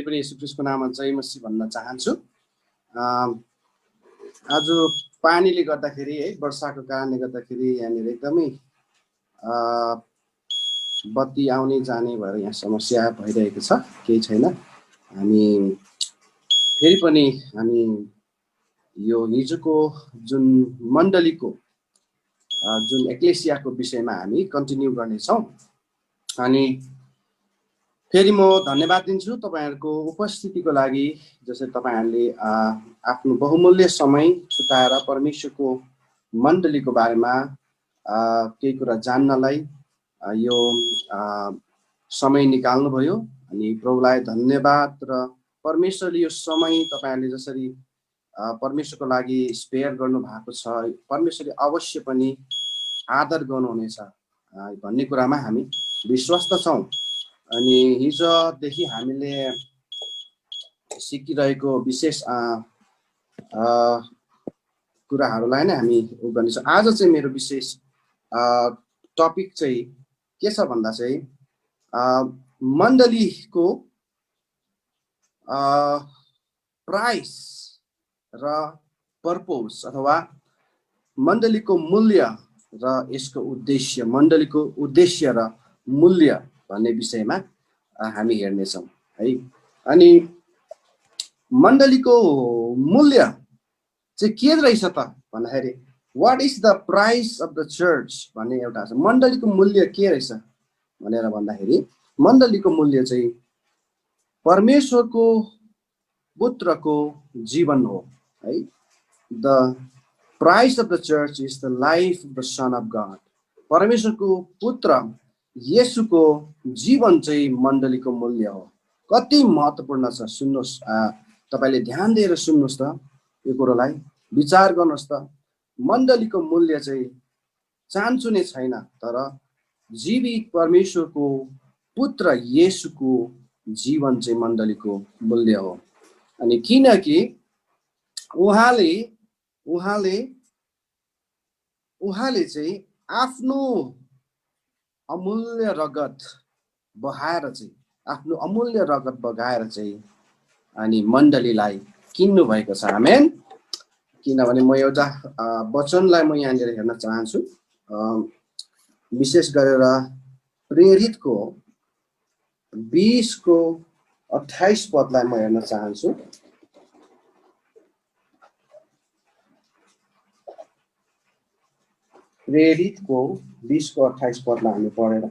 फेरि पनि येशू ख्रीष्टको नाममा जय मसीह भन्न चाहन्छु। आज पानीले गर्दाखेरि है वर्षाको कारणले गर्दाखेरि यहाँनिर एकदमै बत्ती आउने जाने भएर यहाँ समस्या भइरहेको छ। केही छैन, हामी फेरि पनि यो हिजोको जुन मण्डलीको जुन एक्लेसियाको विषयमा हामी कन्टिन्यू गर्नेछौँ। अनि फेरि म धन्यवाद दिन्छु तपाईहरुको उपस्थितिको लागि, जसरी तपाईहरुले आफ्नो बहुमूल्य समय छुटाएर परमेश्वरको मण्डलीको बारेमा केही कुरा जान्नलाई यो समय निकाल्नु भयो। अनि प्रभुलाई धन्यवाद। र परमेश्वरले यो समय तपाईहरुले जसरी परमेश्वरको लागि स्पेयर गर्नु भएको छ, परमेश्वरले अवश्य पनि आदर गर्नुहुनेछ भन्ने कुरामा हामी विश्वस्त छौं। अनि हिजोदेखि हामीले सिकिरहेको विशेष कुराहरूलाई नै हामी गर्नेछौँ। आज चाहिँ मेरो विशेष टपिक चाहिँ के छ भन्दा चाहिँ मण्डलीको प्राइस र पर्पस अथवा मण्डलीको मूल्य र यसको उद्देश्य, मण्डलीको उद्देश्य र मूल्य भन्ने विषयमा हामी हेर्नेछौँ है। अनि मण्डलीको मूल्य चाहिँ के रहेछ त भन्दाखेरि what is the price of the church भन्ने एउटा छ। मण्डलीको मूल्य के रहेछ भनेर भन्दाखेरि मण्डलीको मूल्य चाहिँ परमेश्वरको पुत्रको जीवन हो है। The price of the church is the life of the sun of God. परमेश्वरको पुत्र येशूको जीवन चाहिँ मण्डलीको मूल्य हो। कति महत्त्वपूर्ण छ सुन्नुहोस्, तपाईले ध्यान दिएर सुन्नुहोस् त, यो कुरोलाई विचार गर्नुहोस् त। मण्डलीको मूल्य चाहिँ चान्चुने छैन, तर जीवित परमेश्वरको पुत्र येशूको जीवन चाहिँ मण्डलीको मूल्य हो। अनि किनकि उहाँले चाहिँ आफ्नो अमूल्य रगत बगाएर चाहिँ अनि मण्डलीलाई किन्नु भएको छ। आमेन। किनभने म एउटा वचनलाई म यहाँनिर हेर्न चाहन्छु, विशेष गरेर प्रेरितको 20:28 पदलाई म हेर्न चाहन्छु। प्रेरितको 20:28 पदलाई हामी पढेर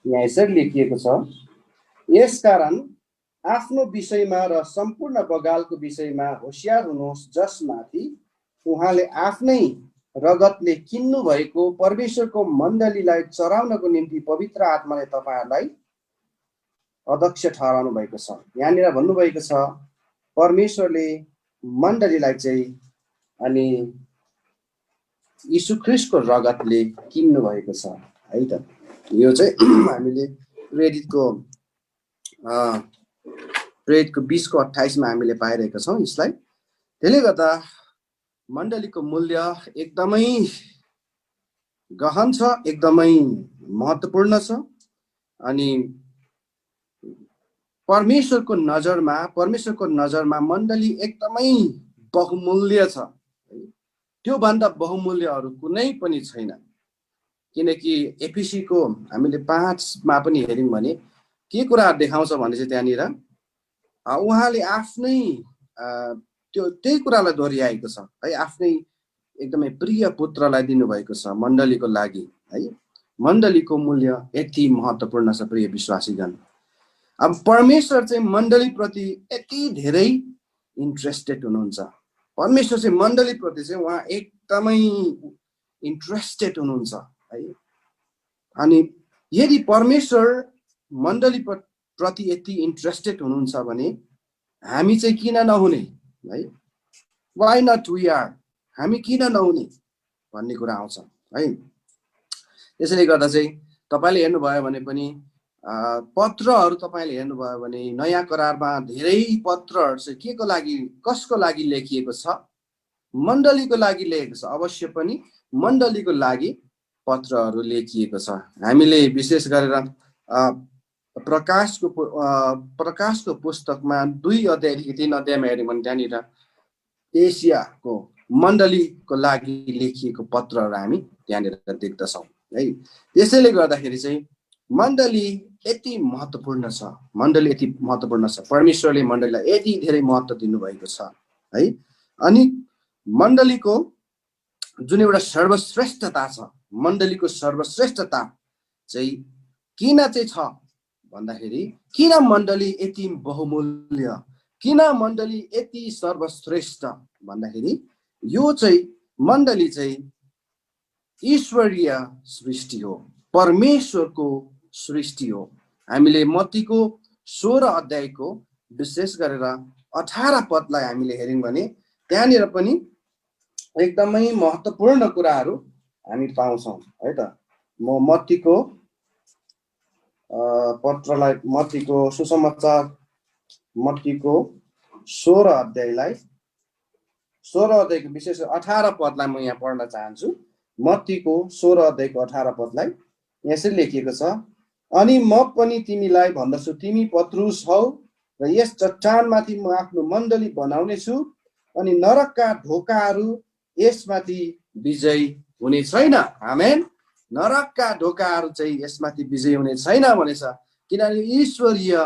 यहाँ यसरी लेखिएको छ, यसकारण आफ्नो विषयमा र सम्पूर्ण बगालको विषयमा होशियार हुनुहोस्, जसमाथि उहाँले आफ्नै रगतले किन्नु भएको परमेश्वरको मण्डलीलाई चराउनको निम्ति पवित्र आत्माले तपाईहरुलाई अध्यक्ष ठहराउनु भएको छ। यहाँनिर भन्नुभएको छ परमेश्वरले मण्डलीलाई चाहिँ अनि यीशु ख्रीष्टको रगतले किन्नु भएको छ है त। यो चाहिँ हामीले प्रेरितको 20:28 मा हामीले पाइरहेका छौँ यसलाई। त्यसले गर्दा मण्डलीको मूल्य एकदमै गहन छ, एकदमै महत्त्वपूर्ण छ। अनि परमेश्वरको नजरमा मण्डली एकदमै बहुमूल्य छ। त्यो भन्दा बहुमूल्य अरु कुनै पनि छैन। किनकि एफिसीको हामीले 5 मा पनि हेर्यौं भने के कुरा देखाउँछ भने चाहिँ त्यहाँनिर उहाँले आफ्नै त्यही कुरालाई दोहोर्याएको छ है। आफ्नै एकदमै प्रिय पुत्रलाई दिनुभएको छ मण्डलीको लागि है। मण्डलीको मूल्य यति महत्त्वपूर्ण छ प्रिय विश्वासीगण। अब परमेश्वर चाहिँ मण्डली प्रति यति धेरै इन्ट्रेस्टेड हुनुहुन्छ। परमेश्वर चाहिँ मण्डली प्रति चाहिँ उहाँ एकदमै इन्ट्रेस्टेड हुनुहुन्छ है। अनि यदि परमेश्वर मण्डली प्रति यति इन्ट्रेस्टेड हुनुहुन्छ भने हामी चाहिँ किन नहुने है। वाइ नट वी आर, हामी किन नहुने भन्ने कुरा आउँछ है। त्यसैले गर्दा चाहिँ तपाईले हेर्नुभयो भने पनि पत्रहरू तपाईले हेर्नुभयो भने नयाँ करारमा धेरै पत्रहरू चाहिँ केको लागि, कसको लागि लेखिएको छ मण्डलीको लागि लेखेको छ, अवश्य पनि मण्डलीको लागि पत्रहरू लेखिएको छ। हामीले विशेष गरेर प्रकाशको पुस्तकमा 2 अध्यायदेखि 3 अध्यायमा हेऱ्यौँ भने त्यहाँनिर एसियाको मण्डलीको लागि लेखिएको पत्रहरू हामी त्यहाँनिर देख्दछौँ है। त्यसैले गर्दाखेरि चाहिँ मण्डली यति महत्त्वपूर्ण छ, मण्डली यति महत्त्वपूर्ण छ, परमेश्वरले मण्डलीलाई यति धेरै महत्त्व दिनुभएको छ है। अनि मण्डलीको जुन एउटा सर्वश्रेष्ठता छ, मण्डलीको सर्वश्रेष्ठता चाहिँ किन चाहिँ छ भन्दाखेरि किन मण्डली यति बहुमूल्य, किन मण्डली यति सर्वश्रेष्ठ भन्दाखेरि यो चाहिँ मण्डली चाहिँ ईश्वरीय सृष्टि हो, परमेश्वरको सृष्टि हो। हामीले मत्तीको 16 अध्यायको विशेष गरेर 18 पदलाई हामीले हेर्यौँ भने त्यहाँनिर पनि एकदमै महत्त्वपूर्ण कुराहरू हामी पाउँछौँ है त। म मत्तीको पत्रलाई, मत्तीको सुसमाचार मत्तीको 16 अध्यायको विशेष 18 पदलाई म यहाँ पढ्न चाहन्छु। मत्तीको 16 अध्यायको 18 पदलाई यसरी लेखिएको छ, अनि म पनि तिमीलाई भन्दछु, तिमी पत्रुस हौ र यस चट्टानमाथि म आफ्नो मण्डली बनाउने छु, अनि नरकका ढोकाहरू यसमाथि विजय हुने छैन। आमेन। नरकका ढोकाहरू चाहिँ यसमाथि विजय हुने छैन भनेछ, किनभने ईश्वरीय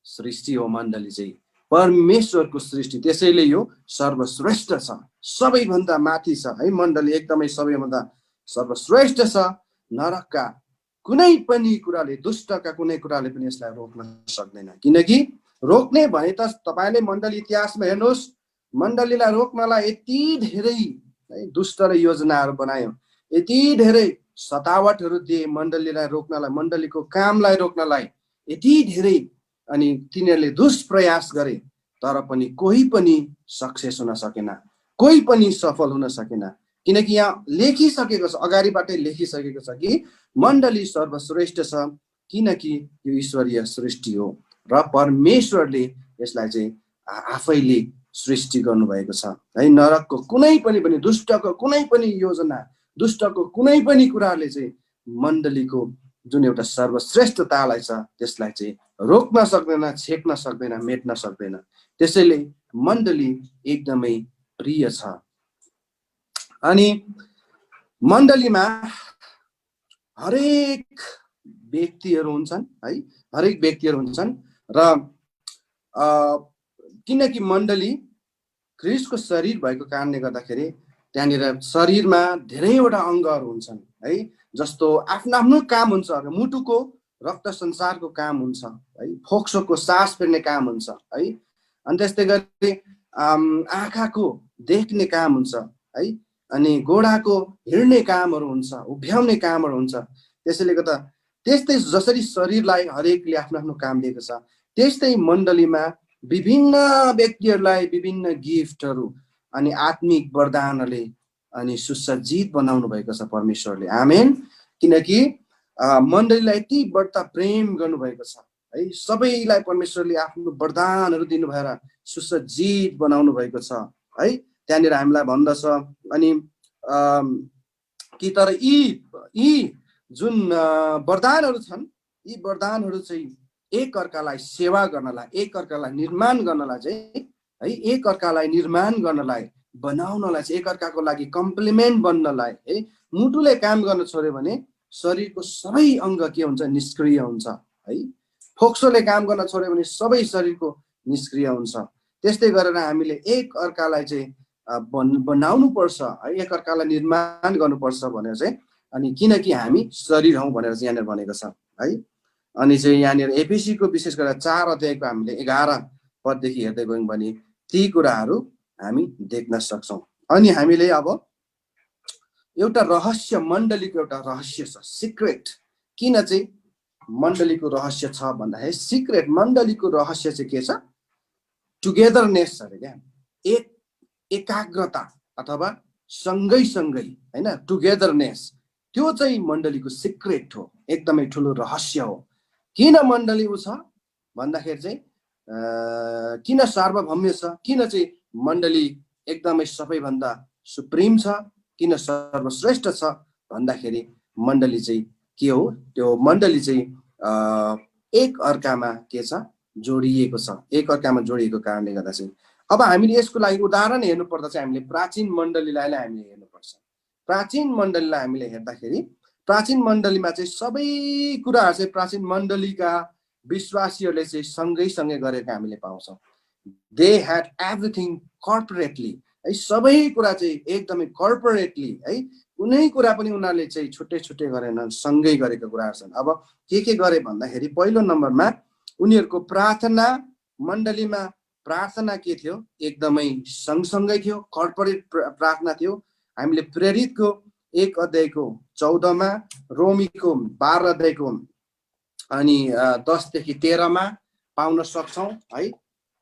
सृष्टि हो मण्डली चाहिँ, परमेश्वरको सृष्टि, त्यसैले यो सर्वश्रेष्ठ छ, सबैभन्दा माथि छ है। मण्डली एकदमै सबैभन्दा सर्वश्रेष्ठ छ। नरकका कुनै पनि कुराले, दुष्टका कुनै कुराले पनि यसलाई रोक्न सक्दैन, किनकि रोक्ने भने त तपाईले मण्डली इतिहासमा हेर्नुहोस्, मण्डलीलाई रोक्नलाई यति धेरै है दुष्टले योजनाहरू बनायो, यति धेरै सतावटहरू दिए मण्डलीलाई रोक्नलाई, मण्डलीको कामलाई रोक्नलाई यति धेरै, अनि तिनीहरूले दुष्प्रयास गरे, तर पनि कोही पनि सक्सेस हुन सकेन, कोही पनि सफल हुन सकेन, किनकि यहाँ लेखिसकेको छ, अगाडिबाटै लेखिसकेको छ कि मण्डली सर्वश्रेष्ठ छ, किनकि यो ईश्वरीय सृष्टि हो र परमेश्वरले यसलाई चाहिँ आफैले सृष्टि गर्नुभएको छ है। नरकको कुनै पनि दुष्टको कुनै पनि योजना, दुष्टको कुनै पनि कुराले चाहिँ मण्डलीको जुन एउटा सर्वश्रेष्ठतालाई छ त्यसलाई चाहिँ रोक्न सक्दैन, छेक्न सक्दैन, मेट्न सक्दैन। त्यसैले मण्डली एकदमै प्रिय छ। अनि मण्डलीमा हरेक व्यक्तिहरू हुन्छन् है, हरेक व्यक्तिहरू हुन्छन् र किनकि मण्डली ख्रीष्टको शरीर भएको कारणले गर्दाखेरि त्यहाँनिर शरीरमा धेरैवटा अङ्गहरू हुन्छन् है, जस्तो आफ्नो आफ्नो काम हुन्छ। मुटुको रक्त सञ्चारको काम हुन्छ है, फोक्सोको सास फेर्ने काम हुन्छ है, अनि त्यस्तै गरी आँखाको देख्ने काम हुन्छ है, अनि गोडाको हिँड्ने कामहरू हुन्छ, उभ्याउने कामहरू हुन्छ। त्यसैले गर्दा त्यस्तै जसरी शरीरलाई हरेकले आफ्नो आफ्नो काम दिएको छ, त्यस्तै मण्डलीमा विभिन्न व्यक्तिहरूलाई विभिन्न गिफ्टहरू अनि आत्मिक वरदानहरूले अनि सुसज्जित बनाउनु भएको छ परमेश्वरले। आमेन। किनकि मण्डलीलाई यति बढ्ता प्रेम गर्नुभएको छ है, सबैलाई परमेश्वरले आफ्नो वरदानहरू दिनु भएर सुसज्जित बनाउनु भएको छ है। त्यहाँनिर हामीलाई भन्दछ अनि कि तर यी जुन वरदानहरू छन्, यी वरदानहरू चाहिँ एक अर्कालाई सेवा गर्नलाई, एक अर्कालाई निर्माण गर्नलाई चाहिँ है, एक अर्कालाई निर्माण गर्नलाई, बनाउनलाई चाहिँ, एक अर्काको लागि कम्प्लिमेन्ट बन्नलाई है। मुटुले काम गर्न छोड्यो भने शरीरको सबै अङ्ग के हुन्छ? निष्क्रिय हुन्छ है। फोक्सोले काम गर्न छोड्यो भने सबै शरीरको निष्क्रिय हुन्छ। त्यस्तै गरेर हामीले एक अर्कालाई चाहिँ बनाउनु पर्छ है, एक अर्कालाई निर्माण गर्नुपर्छ भनेर चाहिँ, अनि किनकि हामी शरीर हौँ भनेर चाहिँ यहाँनिर भनेको छ है। अनि चाहिँ यहाँनिर एफिसीको विशेष गरेर 4 अध्यायको हामीले 11 पददेखि हेर्दै गयौँ भने ती कुराहरू हामी देख्न सक्छौँ। अनि हामीले अब एउटा रहस्य, मण्डलीको एउटा रहस्य छ, सिक्रेट। किन चाहिँ मण्डलीको रहस्य छ भन्दाखेरि सिक्रेट मण्डलीको रहस्य चाहिँ के छ? टुगेदरनेस अरे क्या, एकाग्रता अथवा सँगै सँगै हैन, टुगेदरनेस, त्यो चाहिँ मण्डलीको सिक्रेट हो, एकदमै ठुलो रहस्य हो। किन मण्डली छ भन्दाखेरि चाहिँ किन सार्वभौम्य छ, किन चाहिँ मण्डली एकदमै सबैभन्दा सुप्रिम छ, किन सर्वश्रेष्ठ छ भन्दाखेरि मण्डली चाहिँ के हो, त्यो मण्डली चाहिँ एक अर्कामा के छ, जोडिएको छ। एक अर्कामा जोडिएको कारणले गर्दा चाहिँ अब हामीले यसको लागि उदाहरण हेर्नु पर्दा चाहिँ हामीले प्राचीन मण्डलीलाई हामीले हेर्नुपर्छ। प्राचीन मण्डलीलाई हामीले हेर्दाखेरि प्राचीन मण्डलीमा चाहिँ सबै कुराहरू चाहिँ प्राचीन मण्डलीका विश्वासीहरूले चाहिँ सँगै गरेका हामीले पाउँछौँ। दे ह्याड एभ्रिथिङ कर्पोरेटली है, सबै कुरा चाहिँ एकदमै कर्पोरेटली है, कुनै कुरा पनि उनीहरूले चाहिँ छुट्टै गरेनन्, सँगै गरेका कुराहरू छन्। अब के गरे भन्दाखेरि पहिलो नम्बरमा उनीहरूको प्रार्थना, मण्डलीमा प्रार्थना के थियो, एकदमै सँगसँगै थियो, कर्पोरेट प्रार्थना थियो। हामीले प्रेरितको 1 अध्यायको 14मा, रोमीको 12 अध्यायको अनि 10 देखि 13 मा पाउन सक्छौँ है।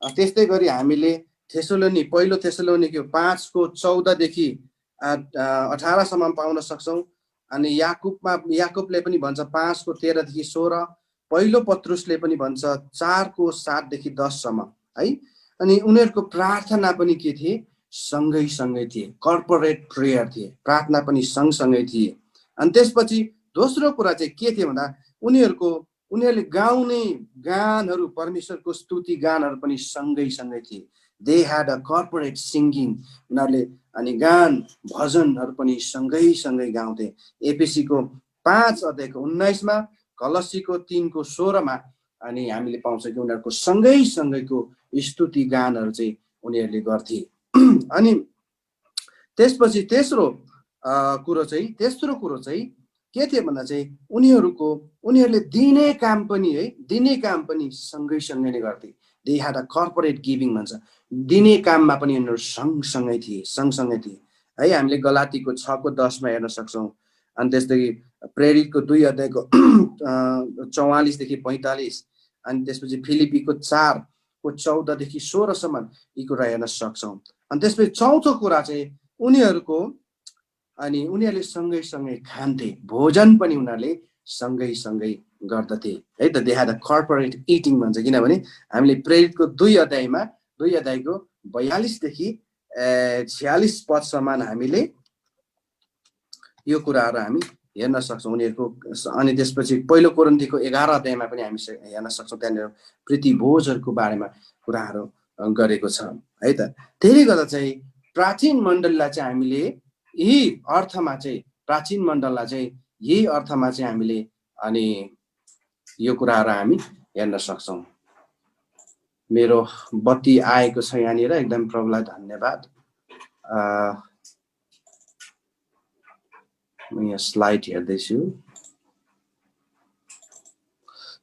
त्यस्तै गरी हामीले पहिलो थेसलोनिके 5 को 14 देखि 18 सम्म पाउन सक्छौँ। अनि याकुबले पनि भन्छ 5 को 13 देखि 16, पहिलो पत्रुसले पनि भन्छ 4 को 7 देखि 10 सम्म है। अनि उनीहरूको प्रार्थना पनि के थिए, सँगै थिए, कर्पोरेट प्रेयर थिए, प्रार्थना पनि सँगसँगै थिए। अनि त्यसपछि दोस्रो कुरा चाहिँ के थियो भन्दा उनीहरूले गाउने गानहरू, परमेश्वरको स्तुति गानहरू पनि सँगै थिए। They had a corporate singing, उनीहरूले अनि गान भजनहरू पनि सँगै गाउँथे। एफएसीको 5 अध्यायको 19 मा, कलसीको 3 को 16 मा अनि हामीले पाउँछौँ कि उनीहरूको सँगैको स्तुति गानहरू चाहिँ उनीहरूले गर्थे। अनि त्यसपछि तेस्रो कुरो चाहिँ के थियो भन्दा चाहिँ उनीहरूले दिने काम पनि सँगै नै गर्थे। They had a corporate giving भन्छ, दिने काममा पनि उनीहरू सँगसँगै थिए है। हामीले गलातीको 6 को 10 मा हेर्न सक्छौँ। अनि त्यसदेखि प्रेरितको 2 अध्यायको 44 देखि 45, अनि त्यसपछि फिलिपीको 4 को 14 देखि 16 सम्म यी कुरा हेर्न सक्छौँ। अनि त्यसपछि चौथो कुरा चाहिँ उनीहरूले सँगै खान्थे, भोजन पनि उनीहरूले सँगै गर्दथे है त। They had a corporate eating भन्छ, किनभने हामीले प्रेरितको 2 अध्यायको 42 देखि 46 पदसम्म हामीले यो कुराहरू हामी हेर्न सक्छौँ उनीहरूको। अनि त्यसपछि पहिलो कोरिन्थीको 11 अध्यायमा पनि हामी हेर्न सक्छौँ, त्यहाँनिर प्रीति भोजहरूको बारेमा कुराहरू गरेको छ है त। त्यसले गर्दा चाहिँ प्राचीन मण्डलीलाई चाहिँ हामीले यही अर्थमा चाहिँ हामीले अनि यो कुराहरू हामी हेर्न सक्छौँ। मेरो बत्ती आएको छ यहाँनिर, एकदम प्रभुलाई धन्यवाद। म यहाँ स्लाइड हेर्दैछु।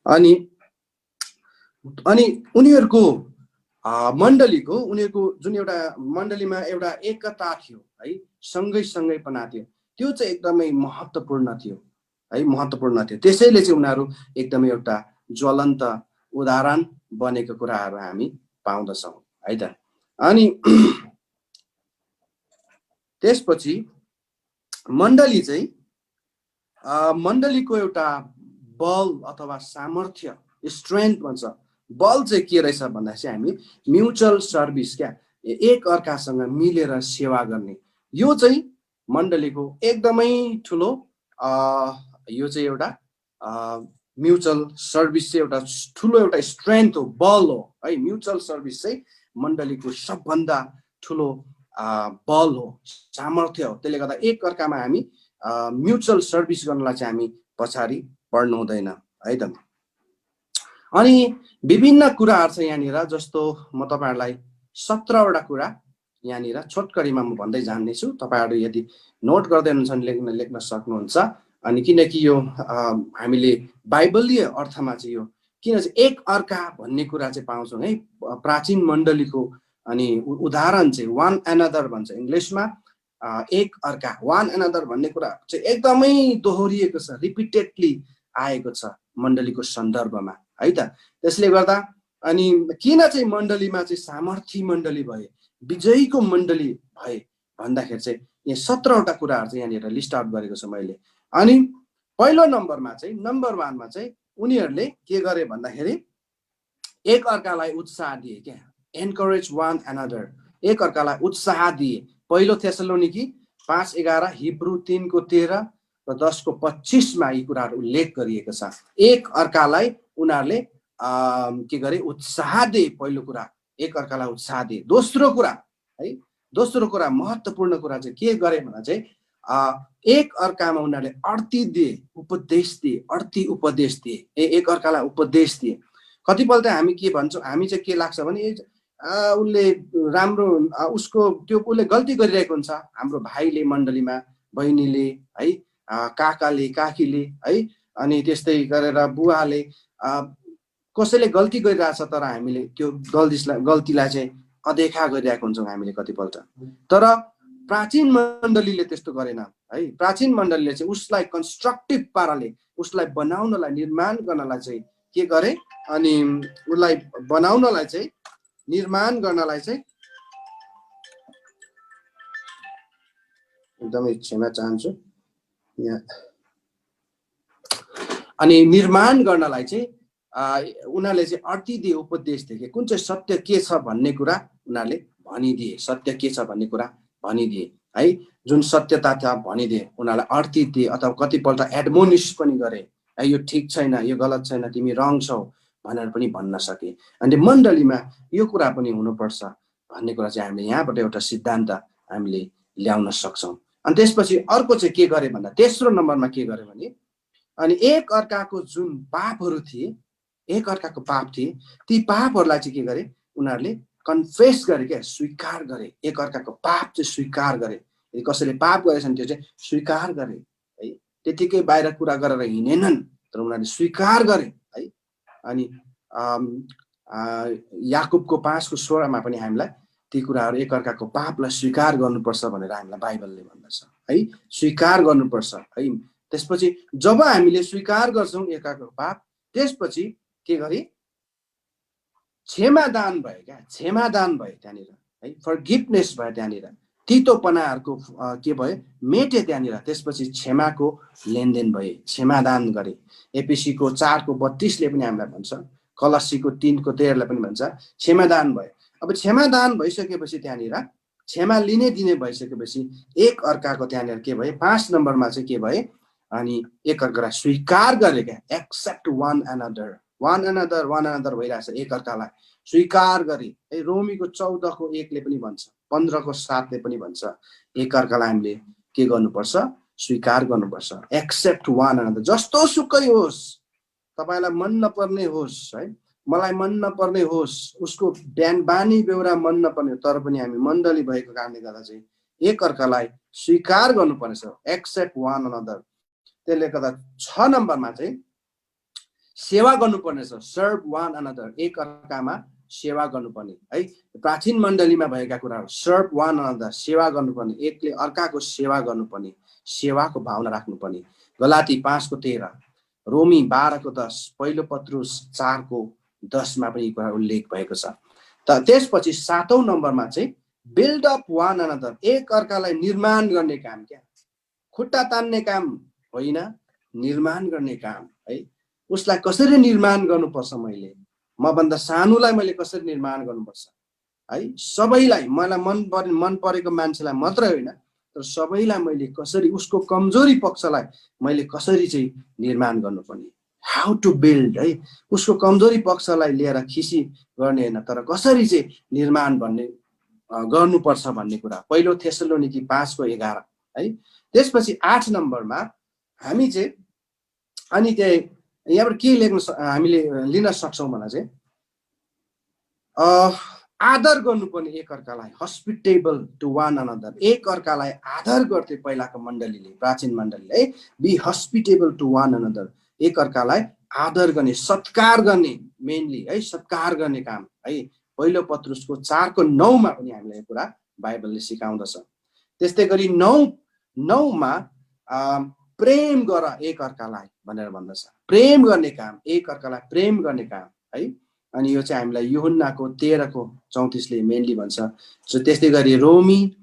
अनि उनीहरूको उनीहरूको जुन एउटा मण्डलीमा एउटा एकता थियो है, सँगैपना थियो, त्यो चाहिँ एकदमै महत्त्वपूर्ण थियो है, त्यसैले चाहिँ उनीहरू एकदमै एउटा ज्वलन्त उदाहरण बनेको कुराहरू हामी पाउँदछौँ है त। अनि त्यसपछि मण्डलीको एउटा बल अथवा सामर्थ्य, स्ट्रेन्थ भन्छ। बल चाहिँ के रहेछ भन्दा चाहिँ हामी म्युचुअल सर्भिस, क्या एक अर्कासँग मिलेर सेवा गर्ने, यो चाहिँ मण्डलीको एकदमै ठुलो यो चाहिँ एउटा म्युचुअल सर्भिस चाहिँ एउटा ठुलो एउटा स्ट्रेन्थ हो, बल हो है। म्युचुअल सर्भिस चाहिँ मण्डलीको सबभन्दा ठुलो बल हो, सामर्थ्य हो। त्यसले गर्दा एक अर्कामा हामी म्युचुअल सर्भिस गर्नलाई चाहिँ हामी पछाडि पर्नु हुँदैन है त। अनि विभिन्न कुराहरू छ यहाँनिर, जस्तो म तपाईँहरूलाई 17 वटा कुरा यहाँनिर छोटकरीमा म भन्दै जान्दैछु। तपाईँहरू यदि नोट गर्दै हुनुहुन्छ लेख्न सक्नुहुन्छ। अनि किनकि यो हामीले बाइबलीय अर्थमा चाहिँ यो किन चाहिँ एक अर्का भन्ने कुरा चाहिँ पाउँछौँ है प्राचीन मण्डलीको। अनि उदाहरण चाहिँ वान एनदर भन्छ इङ्ग्लिसमा, एक अर्का, वान एनदर भन्ने कुरा चाहिँ एकदमै दोहोरिएको छ, रिपिटेडली आएको छ मण्डलीको सन्दर्भमा है त। त्यसले गर्दा अनि किन चाहिँ मण्डलीमा चाहिँ सामर्थी मण्डली भए, विजयीको मण्डली भए भन्दाखेरि चाहिँ यहाँ 17 वटा कुराहरू चाहिँ यहाँनिर लिस्ट आउट गरेको छ मैले। अनि पहिलो नम्बरमा चाहिँ नम्बर 1 मा चाहिँ उनीहरूले के गरे भन्दाखेरि एक अर्कालाई उत्साह दिए, क्या एन्करेज वान एनदर, एक अर्कालाई उत्साह दिए पहिलो थेसलोनिकी 5:11, हिब्रू 3:13 र 10:25 यी कुराहरू उल्लेख गरिएको छ। एक अर्कालाई उनीहरूले के गरे, उत्साह दिए। पहिलो कुरा एक अर्कालाई उत्साह दिए। दोस्रो कुरा है, दोस्रो कुरा महत्त्वपूर्ण कुरा चाहिँ के गरे भन्दा चाहिँ एक अर्कामा उनीहरूले अर्थी दिए, उपदेश दिए, अर्थी उपदेश दिए, एक अर्कालाई उपदेश दिए। कतिपल्ट हामी के भन्छौँ, हामी चाहिँ के लाग्छ भने उसले राम्रो उसको त्यो उसले गल्ती गरिरहेको हुन्छ, हाम्रो भाइले मण्डलीमा, बहिनीले है, काकाले काकीले है, अनि त्यस्तै गरेर बुवाले कसैले गल्ती गरिरहेछ, तर हामीले त्यो गल्तीलाई चाहिँ अदेखा गरिरहेको हुन्छौँ हामीले कतिपल्ट। तर प्राचीन मण्डलीले त्यस्तो गरेन है। प्राचीन मण्डलीले चाहिँ उसलाई कन्स्ट्रक्टिभ पाराले, उसलाई बनाउनलाई, निर्माण गर्नलाई चाहिँ के गरे, अनि उसलाई बनाउनलाई चाहिँ, निर्माण गर्नलाई चाहिँ, एकदमै क्षमा चाहन्छु यहाँ, अनि निर्माण गर्नलाई चाहिँ उनीहरूले चाहिँ अर्थी दिए, उपदेश दिए। कुन चाहिँ सत्य के छ भन्ने कुरा उनीहरूले भनिदिए, सत्य के छ भन्ने कुरा भनिदिए है। जुन सत्यता छ भनिदिए, उनीहरूलाई अर्थी दिए, अथवा कतिपल्ट एडमोनिस पनि गरे, यो ठिक छैन, यो गलत छैन, तिमी रङ छौ भनेर पनि भन्न सके। अनि मण्डलीमा यो कुरा पनि हुनुपर्छ भन्ने कुरा चाहिँ हामीले यहाँबाट एउटा सिद्धान्त हामीले ल्याउन सक्छौँ। अनि त्यसपछि अर्को चाहिँ के गरे भन्दा, तेस्रो नम्बरमा के गरे भने, अनि एक अर्काको जुन पापहरू थिए, एक अर्काको पाप थिए, ती पापहरूलाई चाहिँ के गरे, उनीहरूले कन्फेस गरे, क्या, स्वीकार गरे। एक अर्काको पाप चाहिँ स्वीकार गरे। यदि कसैले पाप गरेछन् त्यो चाहिँ स्वीकार गरे है। त्यतिकै बाहिर कुरा गरेर हिँडेनन्, तर उनीहरूले स्वीकार गरे है। अनि याकुबको 5:16 पनि हामीलाई ती कुराहरू, एक अर्काको पापलाई स्वीकार गर्नुपर्छ भनेर हामीलाई बाइबलले भन्दछ है। स्वीकार गर्नुपर्छ है। त्यसपछि जब हामीले स्वीकार गर्छौँ एक अर्काको पाप, त्यसपछि के गरे, क्षमादान भयो, क्या, क्षमादान भयो त्यहाँनिर है। फर्गिभनेस भयो त्यहाँनिर, तितोपनाहरूको के भयो, मेटे त्यहाँनिर। त्यसपछि क्षमाको लेनदेन भए, क्षमादान गरे। एपिसीको 4:32 पनि हामीलाई भन्छ, कलसीको 3:13 पनि भन्छ, क्षमादान भयो। अब क्षमादान भइसकेपछि त्यहाँनिर क्षमा लिने दिने भइसकेपछि एक अर्काको त्यहाँनिर के भयो, 5 नम्बरमा चाहिँ के भयो, अनि एक अर्कालाई स्वीकार गरे, क्या, accept one another, one another, one another भइरहेछ, एक अर्कालाई स्वीकार गरे है। रोमीको 14:1 पनि भन्छ, 15:7 पनि भन्छ, एक अर्कालाई हामीले के गर्नुपर्छ, स्वीकार गर्नुपर्छ। एक्सेप्ट वान अनदर, जस्तो सुकै होस्, तपाईँलाई मन नपर्ने होस् है, मलाई मन नपर्ने होस्, उसको बिहान बानी बेहोरा मन नपर्ने, तर पनि हामी मण्डली भएको कारणले गर्दा चाहिँ एक अर्कालाई स्वीकार गर्नुपर्नेछ, एक्सेप्ट वान अनदर। त्यसले गर्दा 6 नम्बरमा चाहिँ सेवा गर्नुपर्नेछ, सर्भ वान अनदर, एक अर्कामा सेवा गर्नुपर्ने है। प्राचीन मण्डलीमा भएका कुराहरू, सर्भ वान अनदर, सेवा गर्नुपर्ने, एकले अर्काको सेवा गर्नुपर्ने, सेवाको भावना राख्नुपर्ने। गलाती 5:13, रोमी 12:10, पहिलो पत्रुस 4:10 पनि कुरा उल्लेख भएको छ। त त्यसपछि 7औं नम्बरमा चाहिँ बिल्ड अप वान अनदर, एक अर्कालाई निर्माण गर्ने काम, क्या, खुट्टा तान्ने काम होइन, निर्माण गर्ने काम है। उसलाई कसरी निर्माण गर्नुपर्छ, मैले मभन्दा सानोलाई मैले कसरी निर्माण गर्नुपर्छ है। सबैलाई, मलाई मन परेको मान्छेलाई मात्रै होइन, तर सबैलाई मैले कसरी, उसको कमजोरी पक्षलाई मैले कसरी चाहिँ निर्माण गर्नुपर्ने, हाउ टु बिल्ड है। उसको कमजोरी पक्षलाई लिएर खिसी गर्ने होइन, तर कसरी चाहिँ निर्माण भन्ने गर्नुपर्छ भन्ने कुरा, पहिलो थेसलोनिकी 5:11 है। त्यसपछि 8 नम्बरमा हामी चाहिँ, अनि त्यही यहाँबाट के लेख्न हामीले लिन सक्छौँ भन्दा चाहिँ आदर गर्नुपर्ने एक अर्कालाई, हस्पिटेबल टु वान अनदर, एक अर्कालाई आदर गर्थे पहिलाको मण्डलीले, प्राचीन मण्डलीले है। Be hospitable to one another, एक अर्कालाई आदर गर्ने, सत्कार गर्ने, मेनली है, सत्कार गर्ने काम है। पहिलो पत्रुसको 4:9 पनि हामीलाई यो कुरा बाइबलले सिकाउँदछ। त्यस्तै गरी 9:9 प्रेम गर एक अर्कालाई भनेर भन्दछ, प्रेम गर्ने काम, एक अर्कालाई प्रेम गर्ने काम है। अनि यो चाहिँ हामीलाई यूहन्नाको 13:34 मेनली भन्छ। सो त्यस्तै गरी रोमी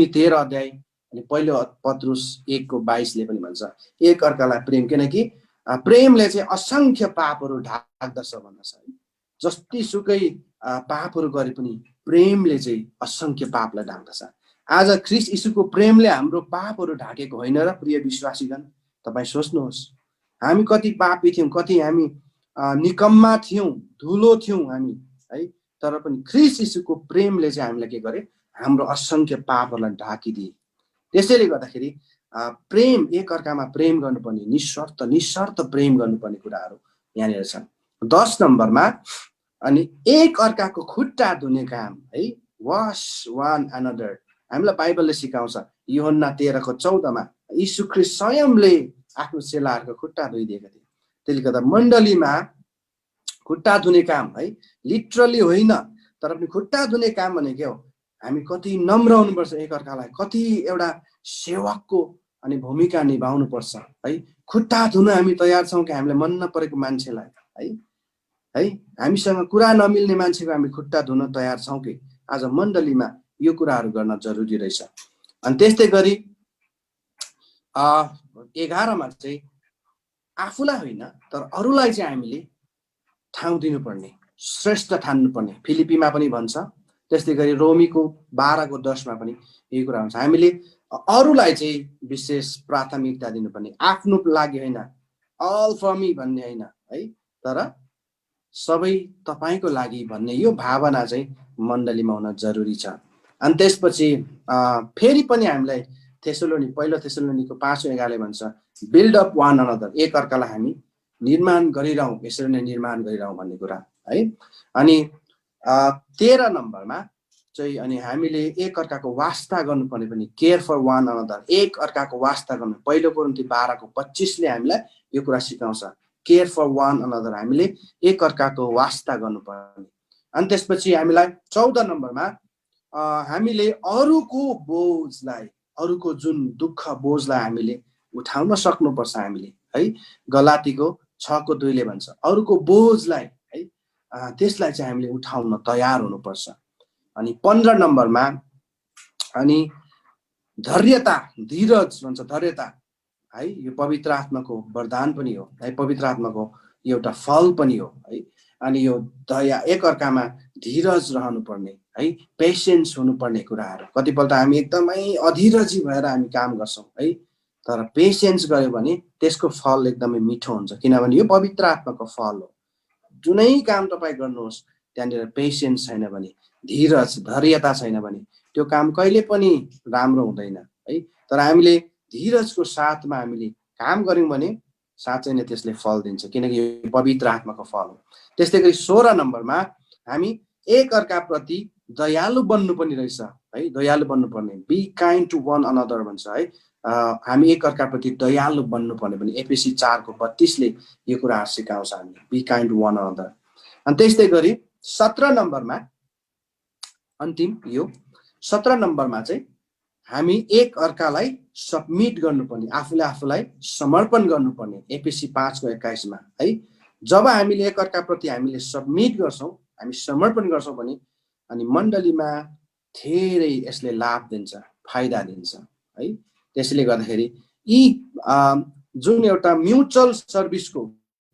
13 अध्याय अनि पहिलो पत्रुस 1:22 पनि भन्छ, एक अर्कालाई प्रेम, किनकि प्रेमले चाहिँ असंख्य पापहरू ढाक्दछ भन्दछ है। जति सुकै पापहरू गरे पनि प्रेमले चाहिँ असंख्य पापलाई ढाक्दछ। आज ख्रीष्ट यीशुको प्रेमले हाम्रो पापहरू ढाकेको होइन र प्रिय विश्वासीगण? तपाईँ सोच्नुहोस्, हामी कति पापी थियौँ, कति हामी निकम्मा थियौँ, धुलो थियौँ हामी, है। तर पनि ख्रीष्ट यीशुको प्रेमले चाहिँ हामीलाई के गरे? हाम्रो असंख्य पापहरूलाई ढाकिदिए। त्यसैले गर्दाखेरि प्रेम, एक अर्कामा प्रेम गर्नुपर्ने, निस्वार्थ प्रेम गर्नुपर्ने कुराहरू यहाँनिर छन्। 10 नम्बरमा, अनि एक अर्काको खुट्टा धुने काम, है, वाश वान अनदर। हामीलाई बाइबलले सिकाउँछ, यूहन्ना 13:14मा यीशु ख्रीष्ट स्वयंले आफ्नो चेलाहरूको खुट्टा धोइदिएका थिए। त्यसले गर्दा मण्डलीमा खुट्टा धुने काम, है, लिटरली होइन, तर पनि खुट्टा धुने काम भनेको के हो? हामी कति नम्र हुनुपर्छ एक अर्कालाई, कति एउटा सेवकको अनि भूमिका निभाउनु पर्छ, है। खुट्टा धुन हामी तयार छौँ कि हामीलाई मन नपरेको मान्छेलाई, है, हामीसँग कुरा नमिल्ने मान्छेको हामी खुट्टा धुन तयार छौँ कि? आज मण्डलीमा यो कुराहरू गर्न जरुरी रहेछ। अनि त्यस्तै गरी 11मा चाहिँ आफूलाई होइन तर अरूलाई चाहिँ हामीले ठाउँ दिनुपर्ने, श्रेष्ठ ठान्नुपर्ने, फिलिपीमा पनि भन्छ। त्यस्तै गरी रोमीको 12:10मा पनि यही कुरा हुन्छ। हामीले अरूलाई चाहिँ विशेष प्राथमिकता दिनुपर्ने, आफ्नो लागि होइन, अल फर मी भन्ने होइन, है, तर सबै तपाईको लागि भन्ने यो भावना चाहिँ मण्डलीमा हुन जरुरी छ। अनि त्यसपछि फेरि पनि हामीलाई पहिलो थेसलोनिको 5:11ले भन्छ, बिल्ड अप वान अनदर, एक अर्कालाई हामी निर्माण गरिरहौँ, यसरी नै निर्माण गरिरहौँ भन्ने कुरा, है। अनि 13 नम्बरमा चाहिँ अनि हामीले एक अर्काको वास्ता गर्नुपर्ने पनि, केयर फर वान अनदर, एक अर्काको वास्ता गर्नु। पहिलो कोरिन्थी 12:25ले हामीलाई यो कुरा सिकाउँछ, केयर फर वान अनदर, हामीले एक अर्काको वास्ता गर्नुपर्ने। अनि त्यसपछि हामीलाई 14 नम्बरमा हामीले अरूको बोझलाई, अरूको जुन दुःख बोझलाई हामीले उठाउन सक्नुपर्छ हामीले, है। गलातीको 6:2ले भन्छ, अरूको बोझलाई, है, त्यसलाई चाहिँ हामीले उठाउन तयार हुनुपर्छ। अनि 15 नम्बरमा अनि धैर्यता, धीरज भन्छ, धैर्यता, है, यो पवित्र आत्माको वरदान पनि हो, है, पवित्र आत्माको एउटा फल पनि हो, है। अनि यो दया, एक अर्कामा धीरज रहनुपर्ने, है, पेसेन्स हुनुपर्ने कुराहरू। कतिपल्ट हामी एकदमै अधीरजी भएर हामी काम गर्छौँ, है, तर पेसेन्स गऱ्यो भने त्यसको फल एकदमै मिठो हुन्छ, किनभने यो पवित्र आत्माको फल हो। जुनै काम तपाईँ गर्नुहोस्, त्यहाँनिर पेसेन्स छैन भने, धीरज, धैर्यता छैन भने त्यो काम कहिले पनि राम्रो हुँदैन, है। तर हामीले धीरजको साथमा हामीले काम गर्यौँ भने साँच्चै नै त्यसले फल दिन्छ, किनकि यो पवित्र आत्माको फल हो। त्यस्तै गरी 16 नम्बरमा हामी एक अर्काप्रति दयालु बन्नु पनि रहेछ, है, दयालु बन्नुपर्ने, be kind to one another भन्छ, है। हामी एक अर्काप्रति दयालु बन्नुपर्ने पनि एफएसी 4:32ले यो कुराहरू सिकाउँछ हामीले, be kind to one another. अनि त्यस्तै गरी 17 नम्बरमा अन्तिम यो 17 नम्बरमा चाहिँ हामी एक अर्कालाई सबमिट गर्नुपर्ने, आफूलाई समर्पण गर्नुपर्ने, एफएसी 5:21मा, है। जब हामीले एक अर्काप्रति हामीले सबमिट गर्छौँ, हामी समर्पण गर्छौँ भने अनि मण्डलीमा धेरै यसले लाभ दिन्छ, फाइदा दिन्छ, है। त्यसैले गर्दाखेरि यी जुन एउटा म्युचुअल सर्भिसको,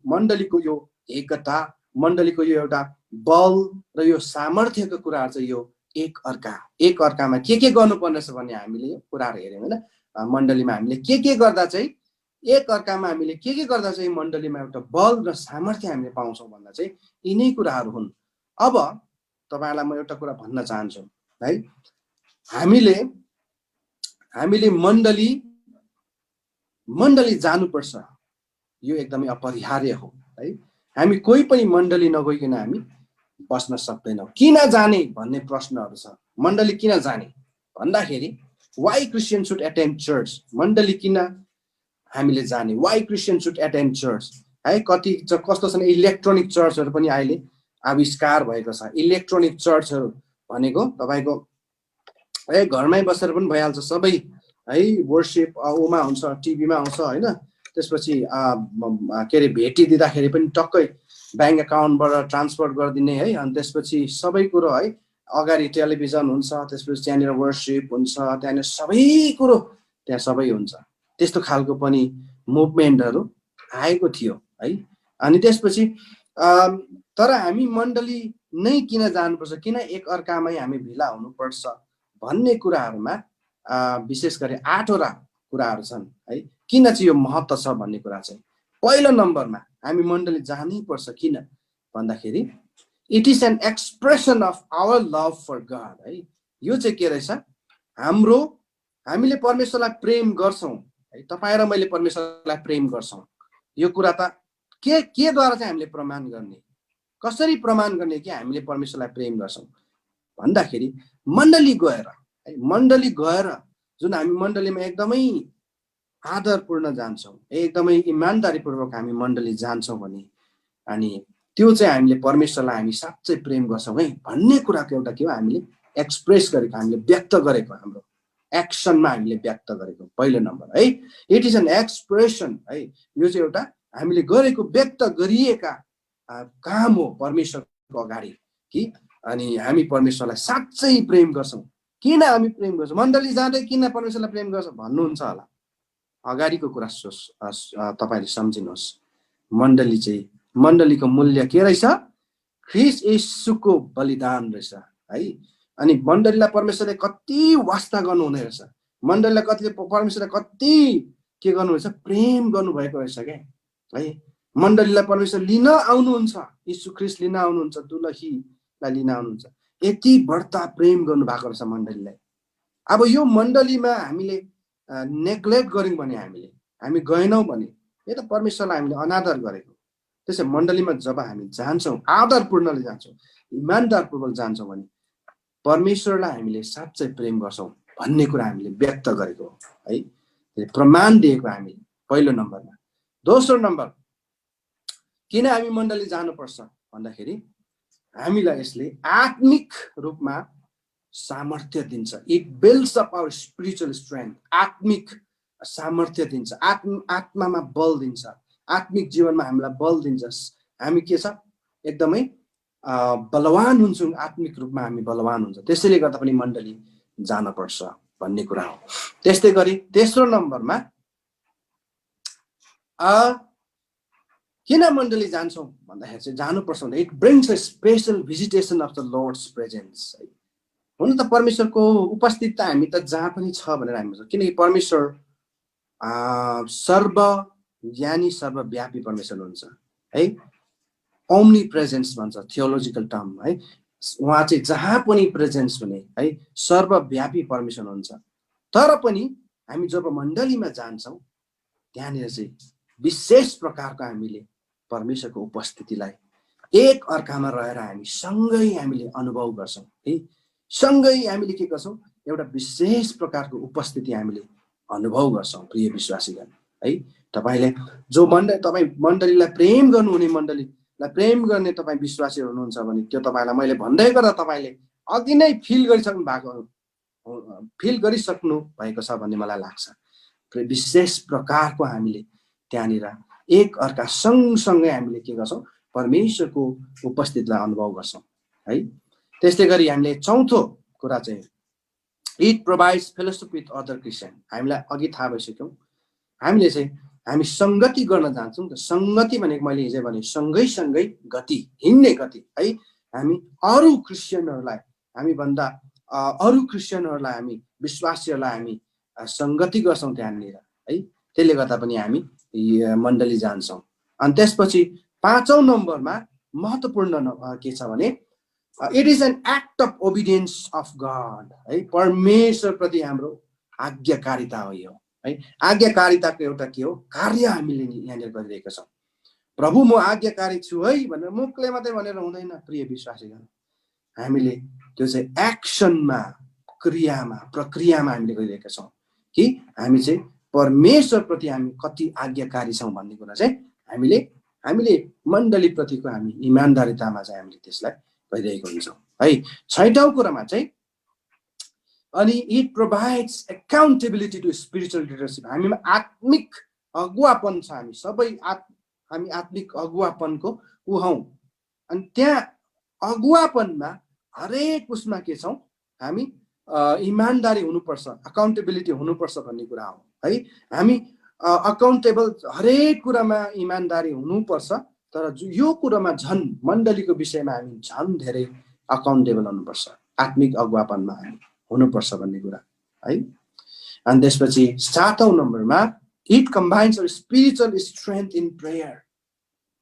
मण्डलीको यो एकता, मण्डलीको यो एउटा बल र यो सामर्थ्यको कुरा चाहिँ यो एक अर्कामा के गर्नुपर्ने छ भन्ने हामीले यो कुराहरू हेर्यौँ, होइन। मण्डलीमा हामीले के गर्दा चाहिँ, एक अर्कामा हामीले के गर्दा चाहिँ मण्डलीमा एउटा बल र सामर्थ्य हामीले पाउँछौँ भन्दा चाहिँ यिनै कुराहरू हुन्। अब तपाईँलाई म एउटा कुरा भन्न चाहन्छु, है, हामीले मण्डली जानुपर्छ, यो एकदमै अपरिहार्य हो, है। हामी कोही पनि मण्डली नगइकन हामी बस्न सक्दैनौँ। किन जाने भन्ने प्रश्नहरू छ। मण्डली किन जाने भन्दाखेरि, why Christian should attend church, मण्डली किन हामीले जाने, why Christian should attend church, है। कस्तो छन्, इलेक्ट्रोनिक चर्चहरू पनि अहिले आविष्कार भएको छ। इलेक्ट्रोनिक चर्चहरू भनेको तपाईँको घरमै बसेर पनि भइहाल्छ सबै, है। वर्शिप उमा हुन्छ, टिभीमा आउँछ, होइन। त्यसपछि के अरे भेटिदिँदाखेरि पनि टक्कै ब्याङ्क एकाउन्टबाट ट्रान्सफर गरिदिने, है। अनि त्यसपछि सबै कुरो, है, अगाडि टेलिभिजन हुन्छ, त्यसपछि त्यहाँनिर वर्शिप हुन्छ, त्यहाँनिर सबै कुरो त्यहाँ सबै हुन्छ। त्यस्तो खालको पनि मुभमेन्टहरू आएको थियो, है। अनि त्यसपछि तर हामी मण्डली नै किन जानुपर्छ, किन एक अर्कामै हामी भेला हुनुपर्छ भन्ने कुराहरूमा विशेष गरी 8वटा कुराहरू छन् है। किन चाहिँ यो महत्त्व छ भन्ने कुरा चाहिँ पहिलो नम्बरमा हामी मण्डली जानै पर्छ। किन भन्दाखेरि it is an expression of our love for God है। यो चाहिँ के रहेछ, हामीले परमेश्वरलाई प्रेम गर्छौँ है। तपाईँ र मैले परमेश्वरलाई प्रेम गर्छौँ, यो कुरा त के द्वारा चाहिँ हामीले प्रमाण गर्ने, कसरी प्रमाण गर्ने कि हामीले परमेश्वरलाई प्रेम गर्छौँ भन्दाखेरि मण्डली गएर है, मण्डली गएर जुन हामी मण्डलीमा एकदमै आदरपूर्ण जान्छौँ, एकदमै इमान्दारीपूर्वक हामी मण्डली जान्छौँ भने अनि त्यो चाहिँ हामीले परमेश्वरलाई हामी साँच्चै प्रेम गर्छौँ है भन्ने कुराको एउटा के हो, हामीले एक्सप्रेस गरेको, हामीले व्यक्त गरेको, हाम्रो एक्सनमा हामीले व्यक्त गरेको पहिलो नम्बर है। इट इज एन एक्सप्रेसन है। यो चाहिँ एउटा हामीले गरेको, व्यक्त गरिएका काम हो परमेश्वरको अगाडि कि अनि हामी परमेश्वरलाई साँच्चै प्रेम गर्छौँ। किन हामी प्रेम गर्छौँ, मण्डली जाँदै किन परमेश्वरलाई प्रेम गर्छौँ भन्नुहुन्छ होला, अगाडिको कुरा तपाईँले सम्झिनुहोस्। मण्डलीको मूल्य के रहेछ, ख्रीष्ट येशूको बलिदान रहेछ है। अनि मण्डलीलाई परमेश्वरले कति वास्ता गर्नुहुने रहेछ, मण्डलीलाई परमेश्वरले कति के गर्नुहुनेछ, प्रेम गर्नुभएको रहेछ क्या है। मण्डलीलाई परमेश्वर लिन आउनुहुन्छ, यीशु ख्रीष्ट लिन आउनुहुन्छ, दुलहीलाई लिन आउनुहुन्छ, यति बढ्ता प्रेम गर्नुभएको रहेछ मण्डलीलाई। अब यो मण्डलीमा हामीले नेग्लेक्ट गऱ्यौँ भने, हामी गएनौँ भने यो त परमेश्वरलाई हामीले अनादर गरेको। त्यसै मण्डलीमा जब हामी जान्छौँ, आदरपूर्णले जान्छौँ, इमान्दारपूर्वक जान्छौँ भने परमेश्वरलाई हामीले साँच्चै प्रेम गर्छौँ भन्ने कुरा हामीले व्यक्त गरेको है, प्रमाण दिएको हामी पहिलो नम्बरमा। दोस्रो नम्बर, किन हामी मण्डली जानुपर्छ भन्दाखेरि हामीलाई यसले आत्मिक रूपमा सामर्थ्य दिन्छ। It builds up our spiritual strength. आत्मिक सामर्थ्य दिन्छ, आत्मामा बल दिन्छ, आत्मिक जीवनमा हामीलाई बल दिन्छ। हामी के छ, एकदमै बलवान हुन्छौँ, आत्मिक रूपमा हामी बलवान हुन्छ। त्यसैले गर्दा पनि मण्डली जानुपर्छ भन्ने कुरा हो। त्यस्तै गरी तेस्रो नम्बरमा किन मण्डली जान्छौँ भन्दाखेरि चाहिँ जानुपर्छ भन्दा it brings a special visitation of the Lord's presence है। हुन त परमेश्वरको उपस्थिति त हामी त जहाँ पनि छ भनेर हामी भन्छौँ, किनकि परमेश्वर सर्वज्ञानी सर्वव्यापी परमेश्वर हुनुहुन्छ है। ओम्नी प्रेजेन्स भन्छ थियोलोजिकल टर्म है। उहाँ चाहिँ जहाँ पनि प्रेजेन्स हुने है, सर्वव्यापी परमेश्वर हुन्छ। तर पनि हामी जब मण्डलीमा जान्छौँ त्यहाँनिर चाहिँ विशेष प्रकारको हामीले परमेश्वरको उपस्थितिलाई एक अर्कामा रहेर हामी सँगै हामीले अनुभव गर्छौँ है। सँगै हामीले के गर्छौँ, एउटा विशेष प्रकारको उपस्थिति हामीले अनुभव गर्छौँ। प्रिय विश्वासीगण है, तपाईँ मण्डलीलाई प्रेम गर्नुहुने, मण्डलीलाई प्रेम गर्ने तपाईँ विश्वासीहरू हुनुहुन्छ भने त्यो तपाईँलाई मैले भन्दै गर्दा तपाईँले अघि नै फिल गरिसक्नु भएको छ भन्ने मलाई लाग्छ। विशेष प्रकारको हामीले त्यहाँनिर एक अर्का सँगसँगै हामीले के गर्छौँ, परमेश्वरको उपस्थितिलाई अनुभव गर्छौँ है। त्यस्तै गरी हामीले चौथो कुरा चाहिँ it provides fellowship with other Christian. हामीलाई अघि थाहा भइसक्यौँ, हामी सङ्गति गर्न जान्छौँ। त सङ्गति भनेको मैले हिजो भने सँगै गति, हिँड्ने गति है। हामी अरू क्रिस्चियनहरूलाई, हामीभन्दा अरू क्रिस्चियनहरूलाई, हामी विश्वासीहरूलाई हामी सङ्गति गर्छौँ त्यहाँनिर है। त्यसले गर्दा पनि हामी मण्डली जान्छौँ। अनि त्यसपछि पाँचौँ नम्बरमा महत्त्वपूर्ण के छ भने it is an act of obedience of God है। परमेश्वरप्रति हाम्रो आज्ञाकारिता हो यो है। आज्ञाकारिताको एउटा के हो, कार्य हामीले यहाँनिर गरिरहेका छौँ। प्रभु म आज्ञाकारी छु है भनेर मुखले मात्रै भनेर हुँदैन। प्रिय विश्वासीगण, हामीले त्यो चाहिँ एक्सनमा, प्रक्रियामा हामीले गरिरहेका छौँ कि हामी चाहिँ परमेश्वरप्रति हामी कति आज्ञाकारी छौँ भन्ने कुरा चाहिँ हामीले मण्डलीप्रतिको हामी इमान्दारितामा चाहिँ हामीले त्यसलाई गरिरहेको हुन्छौँ है। छैटौँ कुरामा चाहिँ अनि it provides accountability to spiritual leadership. हामीमा आत्मिक अगुवापन छ, हामी आत्मिक अगुवापनको हौँ। अनि त्यहाँ अगुवापनमा हरेक उसमा के छौँ, हामी इमान्दारी हुनुपर्छ, अकाउन्टेबिलिटी हुनुपर्छ भन्ने कुरा हो है। हामी अकाउन्टेबल, हरेक कुरामा इमान्दारी हुनुपर्छ तर यो कुरामा झन् मण्डलीको विषयमा हामी झन् धेरै अकाउन्टेबल हुनुपर्छ, आत्मिक अगुवापनमा हामी हुनुपर्छ भन्ने कुरा है। अनि त्यसपछि 7औं नम्बरमा it combines our spiritual strength in prayer.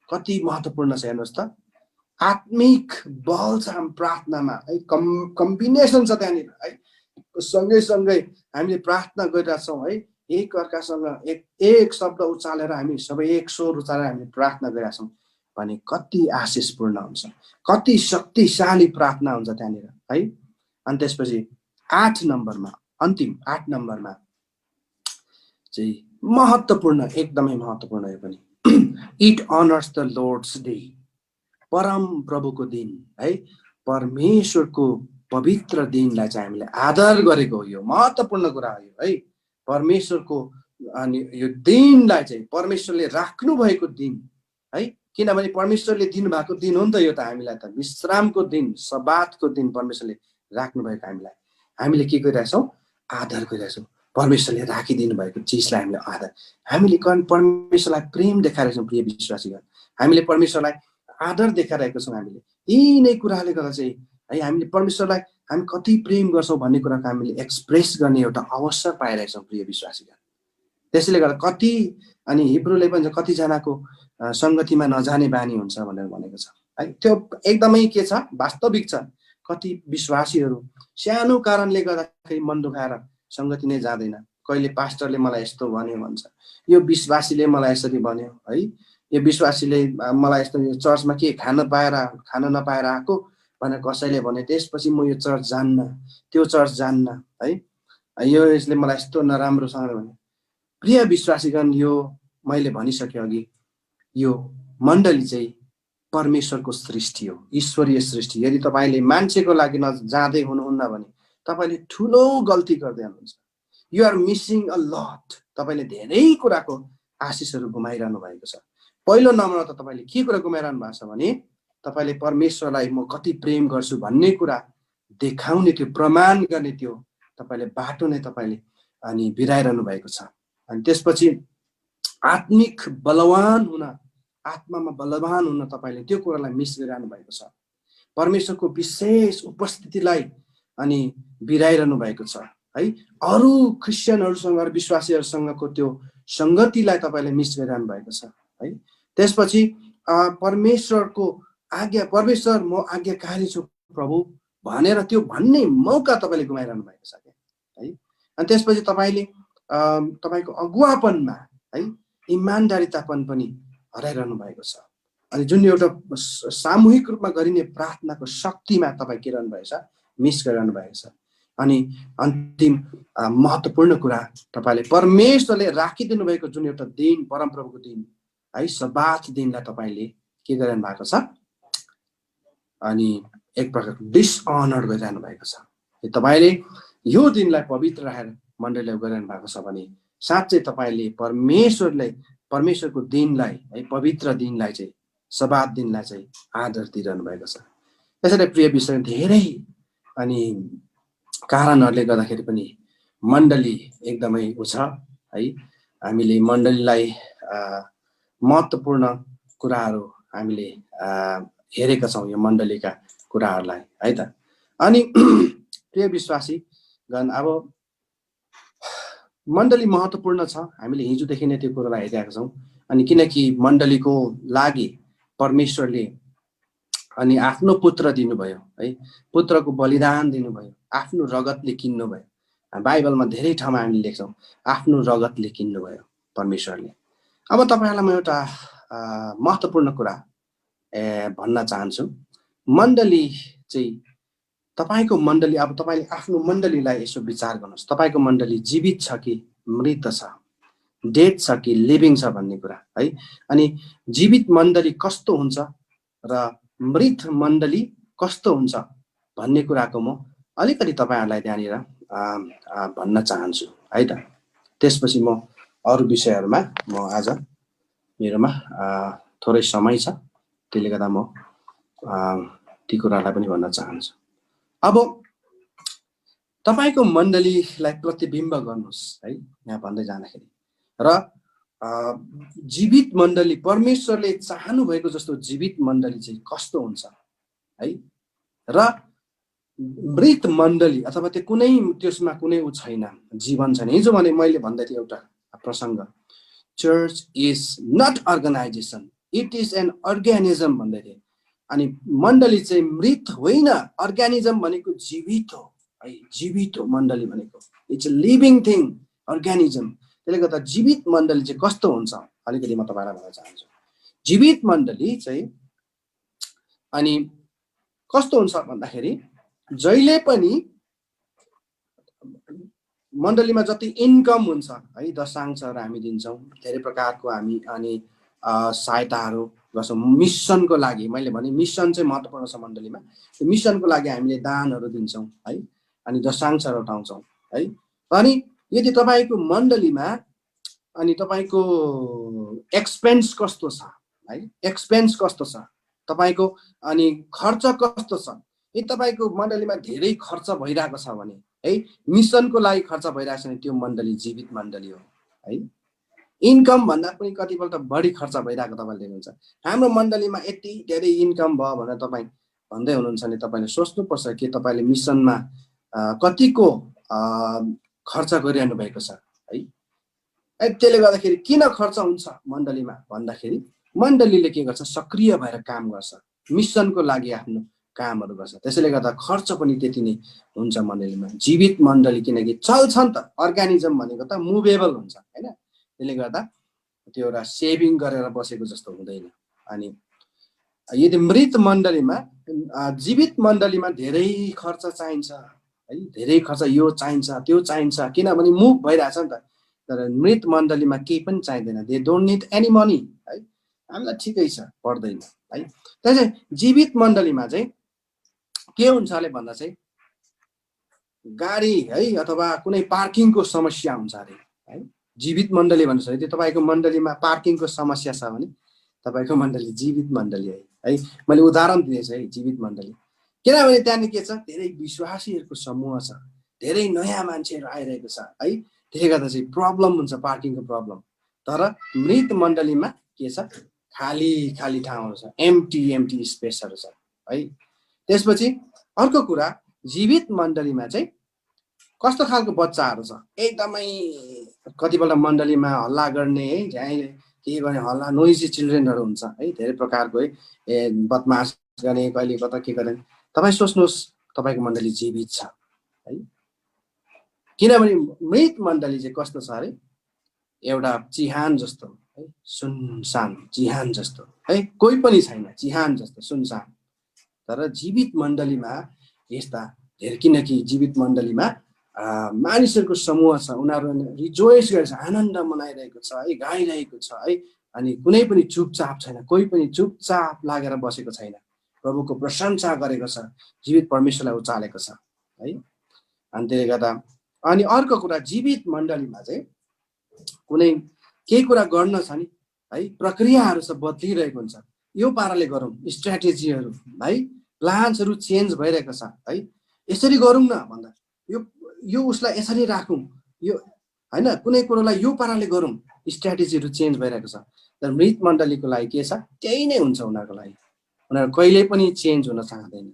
कति महत्त्वपूर्ण छ हेर्नुहोस् त, आत्मिक बल छ हाम्रो प्रार्थनामा है, कम्बिनेसन छ त्यहाँनिर है। सँगै हामीले प्रार्थना गरिरहेछौँ है, एक अर्कासँग एक शब्द उचालेर हामी सबै एक स्वर उचालेर हामीले प्रार्थना गरिरहेछौँ भने कति आशिषपूर्ण हुन्छ, कति शक्तिशाली प्रार्थना हुन्छ त्यहाँनिर है। अनि त्यसपछि 8 नम्बरमा, अन्तिम 8 नम्बरमा चाहिँ महत्त्वपूर्ण, एकदमै महत्त्वपूर्ण यो पनि, इट अनर्स द लर्ड्स डे। परम प्रभुको दिन है, परमेश्वरको पवित्र दिनलाई चाहिँ हामीले आदर गरेको हो। यो महत्त्वपूर्ण कुरा हो है। परमेश्वरको अनि यो दिनलाई चाहिँ परमेश्वरले राख्नु भएको दिन है, किनभने परमेश्वरले दिनुभएको दिन हो नि त यो त। हामीलाई त विश्रामको दिन, सब्बातको दिन परमेश्वरले राख्नु भएको हामीलाई, हामीले के गरिरहेछौँ? आदर गरिरहेछौँ। परमेश्वरले राखिदिनु भएको चिजलाई हामीले आदर, हामीले परमेश्वरलाई प्रेम देखाइरहेछौँ। प्रिय विश्वासीगण, हामीले परमेश्वरलाई आदर देखाइरहेको छौँ। हामीले यी नै कुराले गर्दा चाहिँ है हामीले परमेश्वरलाई हामी कति प्रेम गर्छौँ भन्ने कुराको हामीले एक्सप्रेस गर्ने एउटा अवसर पाइरहेछौँ प्रिय विश्वासीगण। त्यसैले गर्दा कति, अनि हिब्रूले पनि कतिजनाको सङ्गतिमा नजाने बानी हुन्छ भनेर भनेको छ है। त्यो एकदमै के छ, वास्तविक छ। कति विश्वासीहरू सानो कारणले गर्दाखेरि मन दुखाएर सङ्गति नै जाँदैन। कहिले पास्टरले मलाई यस्तो भन्यो भन्छ, यो विश्वासीले मलाई यसरी भन्यो है, यो विश्वासीले मलाई यस्तो, यो चर्चमा के खान नपाएर आएको भनेर कसैले भने, त्यसपछि म यो चर्च जान्न, त्यो चर्च जान्न है, यो यसले मलाई यस्तो नराम्रोसँग भने। प्रिय विश्वासीगण, यो मैले भनिसकेँ अघि, यो मण्डली चाहिँ परमेश्वरको सृष्टि हो, ईश्वरीय सृष्टि। यदि तपाईँले मान्छेको लागि जाँदै हुनुहुन्न भने तपाईँले ठुलो गल्ती गर्दै हुनुहुन्छ। You are missing a lot. तपाईँले धेरै कुराको आशिषहरू गुमाइरहनु भएको छ। पहिलो नम्बरमा त तपाईँले के कुरा गुमाइरहनु भएको छ भने तपाईँले परमेश्वरलाई म कति प्रेम गर्छु भन्ने कुरा देखाउने, त्यो प्रमाण गर्ने त्यो तपाईँले बाटो नै तपाईँले अनि बिराइरहनु भएको छ। अनि त्यसपछि आत्मिक बलवान हुन, आत्मामा बलवान हुन तपाईँले त्यो कुरालाई मिस गरिरहनु भएको छ। परमेश्वरको विशेष उपस्थितिलाई अनि बिराइरहनु भएको छ है। अरू क्रिस्चियनहरूसँग, विश्वासीहरूसँगको त्यो सङ्गतिलाई तपाईँले मिस गरिरहनु भएको छ है। त्यसपछि परमेश्वरको आज्ञा, परमेश्वर म आज्ञाकारी छु प्रभु भनेर त्यो भन्ने मौका तपाईँले गुमाइरहनु भएको छ है। अनि त्यसपछि तपाईँले तपाईँको अगुवापनमा है इमान्दारितापन पनि हराइरहनु भएको छ। अनि जुन एउटा सामूहिक रूपमा गरिने प्रार्थनाको शक्तिमा तपाईँ के रहनु भएको छ, मिस गरिरहनु भएको छ। अनि अन्तिम महत्त्वपूर्ण कुरा, तपाईँले परमेश्वरले राखिदिनु भएको जुन एउटा दिन, परमप्रभुको दिन है, सब्बात दिनलाई तपाईँले के गरिरहनु भएको छ, अनि एक प्रकारको डिसअनर गरिरहनु भएको छ। तपाईँले यो दिनलाई पवित्र राखेर मण्डलीले गरिरहनु भएको छ भने साँच्चै तपाईँले परमेश्वरको दिनलाई है, पवित्र दिनलाई चाहिँ, सब्बात दिनलाई चाहिँ आदर दिइरहनु भएको छ। त्यसैले प्रिय विषय, धेरै अनि कारणहरूले गर्दाखेरि पनि मण्डली एकदमै छ है। हामीले मण्डलीलाई महत्त्वपूर्ण कुराहरू हामीले हेरेका छौँ, यो मण्डलीका कुराहरूलाई है त। अनि प्रिय विश्वासीगण, अब मण्डली महत्त्वपूर्ण छ, हामीले हिजोदेखि नै त्यो कुरालाई हेरिरहेका छौँ। अनि किनकि मण्डलीको लागि परमेश्वरले अनि आफ्नो पुत्र दिनुभयो है, पुत्रको बलिदान दिनुभयो, आफ्नो रगतले किन्नुभयो। बाइबलमा धेरै ठाउँमा हामीले लेख्छौँ आफ्नो रगतले किन्नुभयो परमेश्वरले। अब तपाईँहरूलाई म एउटा महत्त्वपूर्ण कुरा भन्न चाहन्छु। मण्डली चाहिँ, तपाईँको मण्डली, अब तपाईँले आफ्नो मण्डलीलाई यसो विचार गर्नुहोस्। तपाईँको मण्डली जीवित छ कि मृत छ, डेड छ कि लिभिङ छ भन्ने कुरा है। अनि जीवित मण्डली कस्तो हुन्छ र मृत मण्डली कस्तो हुन्छ भन्ने कुराको म अलिकति तपाईँहरूलाई त्यहाँनिर भन्न चाहन्छु है त। त्यसपछि म अरू विषयहरूमा म आज मेरोमा थोरै समय छ, त्यसले गर्दा म ती कुरालाई पनि भन्न चाहन्छु। अब तपाईँको मण्डलीलाई प्रतिबिम्ब गर्नुहोस् है यहाँ भन्दै जाँदाखेरि, र जीवित मण्डली, परमेश्वरले चाहनु भएको जस्तो जीवित मण्डली चाहिँ कस्तो हुन्छ है, र मृत मण्डली अथवा त्यो कुनै त्यसमा कुनै उ छैन, जीवन छैन। हिजो भने मैले भन्दै थिएँ एउटा प्रसङ्ग, church is not organization, it is an organism भन्दै थिएँ। अनि मण्डली चाहिँ मृत होइन, अर्ग्यानिजम भनेको जीवित हो है, जीवित हो मण्डली भनेको, it's a living thing, organism. त्यसले गर्दा जीवित मण्डली चाहिँ कस्तो हुन्छ अलिकति म तपाईँलाई भन्न चाहन्छु। जीवित मण्डली चाहिँ अनि कस्तो हुन्छ भन्दाखेरि जहिले पनि मण्डलीमा जति इन्कम हुन्छ है, दशांशहरू हामी दिन्छौँ, धेरै प्रकारको हामी अनि सहायताहरू गर्छौँ मिसनको लागि। मैले भने मिसन चाहिँ महत्त्वपूर्ण छ मण्डलीमा, त्यो मिसनको लागि हामीले दानहरू दिन्छौँ है, अनि दशांशहरू उठाउँछौँ है। अनि यदि तपाईँको मण्डलीमा अनि तपाईँको एक्सपेन्स कस्तो छ है, एक्सपेन्स कस्तो छ तपाईँको, अनि खर्च कस्तो छ, यदि तपाईँको मण्डलीमा धेरै खर्च भइरहेको छ भने है, मिसनको लागि खर्च भइरहेको छ भने त्यो मण्डली जीवित मण्डली हो है। इन्कम भन्दा पनि कतिपल्ट बढी खर्च भइरहेको तपाईँले देख्नुहुन्छ। हाम्रो मण्डलीमा यति धेरै इन्कम भयो भनेर तपाईँ भन्दै हुनुहुन्छ भने तपाईँले सोच्नुपर्छ कि तपाईँले मिसनमा कतिको खर्च गरिरहनु भएको छ है। त्यसले गर्दाखेरि किन खर्च हुन्छ मण्डलीमा भन्दाखेरि मण्डलीले के गर्छ, सक्रिय भएर काम गर्छ, मिसनको लागि आफ्नो कामहरू गर्छ। त्यसैले गर्दा खर्च पनि त्यति नै हुन्छ मण्डलीमा। जीवित मण्डली किनकि चल्छ नि त, अर्ग्यानिजम भनेको त मुभेबल हुन्छ हैन, त्यसले गर्दा त्यो एउटा सेभिङ गरेर बसेको जस्तो हुँदैन। अनि यदि मृत मण्डलीमा, जीवित मण्डलीमा धेरै खर्च चाहिन्छ है, धेरै खर्च, यो चाहिन्छ त्यो चाहिन्छ, किनभने मुभ भइरहेछ नि त। तर मृत मण्डलीमा केही पनि चाहिँदैन, they don't need any money है, हामीलाई ठिकै छ, पर्दैन है। त्यसैले जीवित मण्डलीमा चाहिँ के हुन्छ अरे भन्दा चाहिँ गाडी है अथवा कुनै पार्किङको समस्या हुन्छ अरे है। जीवित मण्डली भन्नु छ, यदि तपाईँको मण्डलीमा पार्किङको समस्या छ भने तपाईँको मण्डली जीवित मण्डली है। मैले उदाहरण दिएछु है, जीवित मण्डली, किनभने त्यहाँनिर के छ, धेरै विश्वासीहरूको समूह छ, धेरै नयाँ मान्छेहरू आइरहेको छ है। त्यसले गर्दा चाहिँ प्रब्लम हुन्छ, पार्किङको प्रब्लम। तर मृत मण्डलीमा के छ, खाली खाली ठाउँहरू छ, एम्टी स्पेसहरू छ है। त्यसपछि अर्को कुरा, जीवित मण्डलीमा चाहिँ कस्तो खालको बच्चाहरू छ, एकदमै कतिपल्ट मण्डलीमा हल्ला गर्ने है, झ्याइ के गर्ने, हल्ला नोइजी चिल्ड्रेनहरू हुन्छ है, धेरै प्रकारको है, बदमास गर्ने, कहिले कता के गर्ने। तपाईँ सोच्नुहोस् तपाईँको मण्डली जीवित छ है, किनभने मृत मण्डली चाहिँ कस्तो छ अरे, एउटा चिहान जस्तो है, सुनसान चिहान जस्तो है, कोही पनि छैन, चिहान जस्तो सुनसान। तर जीवित मण्डलीमा यस्ता धेरै, किनकि जीवित मण्डलीमा मानिसहरूको समूह छ, उनीहरू रिजोइस गरेर आनन्द मनाइरहेको छ है, गाइरहेको छ है। अनि कुनै पनि चुपचाप छैन, कोही पनि चुपचाप लागेर बसेको छैन, प्रभुको प्रशंसा गरेको छ, जीवित परमेश्वरलाई उचालेको छ है। अनि त्यसले गर्दा अनि अर्को कुरा, जीवित मण्डलीमा चाहिँ कुनै केही कुरा गर्न छ नि है, प्रक्रियाहरू छ, बदलिरहेको हुन्छ, यो पाराले गरौँ, स्ट्राटेजीहरू है, प्लान्सहरू चेन्ज भइरहेको छ है, यसरी गरौँ न भन्दा यो उसलाई यसरी राखौँ, यो होइन, कुनै कुरोलाई यो पाराले गरौँ, स्ट्राटेजीहरू चेन्ज भइरहेको छ। तर मृत मण्डलीको लागि के छ, त्यही नै हुन्छ उनीहरूको लागि, उनीहरू कहिले पनि चेन्ज हुन चाहँदैन,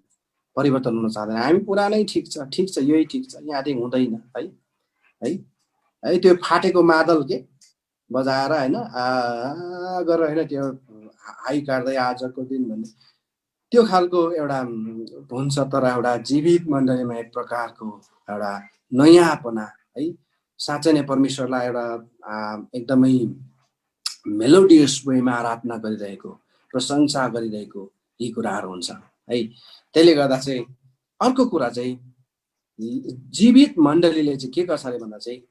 परिवर्तन हुन चाहँदैन। हामी पुरानै ठिक छ, यही ठिक छ, यहाँदेखि हुँदैन है है है। त्यो फाटेको मादल के बजाएर होइन गरेर होइन, त्यो हाई काट्दै आजको दिन भन्ने त्यो खालको एउटा हुन्छ। तर एउटा जीवित मण्डलीमा एक प्रकारको एउटा नयाँपना है, साँच्चै नै परमेश्वरलाई एउटा एकदमै मेलोडियस वेमा आराधना गरिरहेको, प्रशंसा गरिरहेको यी कुराहरू हुन्छ है। त्यसले गर्दा चाहिँ अर्को कुरा चाहिँ जीवित मण्डलीले चाहिँ के गर्छ अरे भन्दा चाहिँ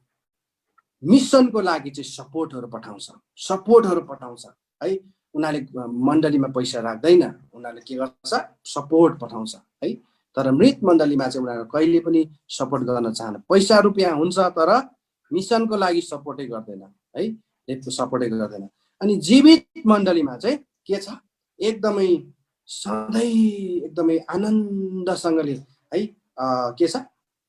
मिसनको लागि चाहिँ सपोर्टहरू पठाउँछ है। उनीहरूले मण्डलीमा पैसा राख्दैन, उनीहरूले के गर्छ, सपोर्ट पठाउँछ है। तर मृत मण्डलीमा चाहिँ उनीहरू कहिले पनि सपोर्ट गर्न चाहन्न, पैसा रुपियाँ हुन्छ तर मिसनको लागि सपोर्टै गर्दैन है, सपोर्टै गर्दैन। अनि जीवित मण्डलीमा चाहिँ के छ, एकदमै सधैँ एकदमै आनन्दसँगले है के छ,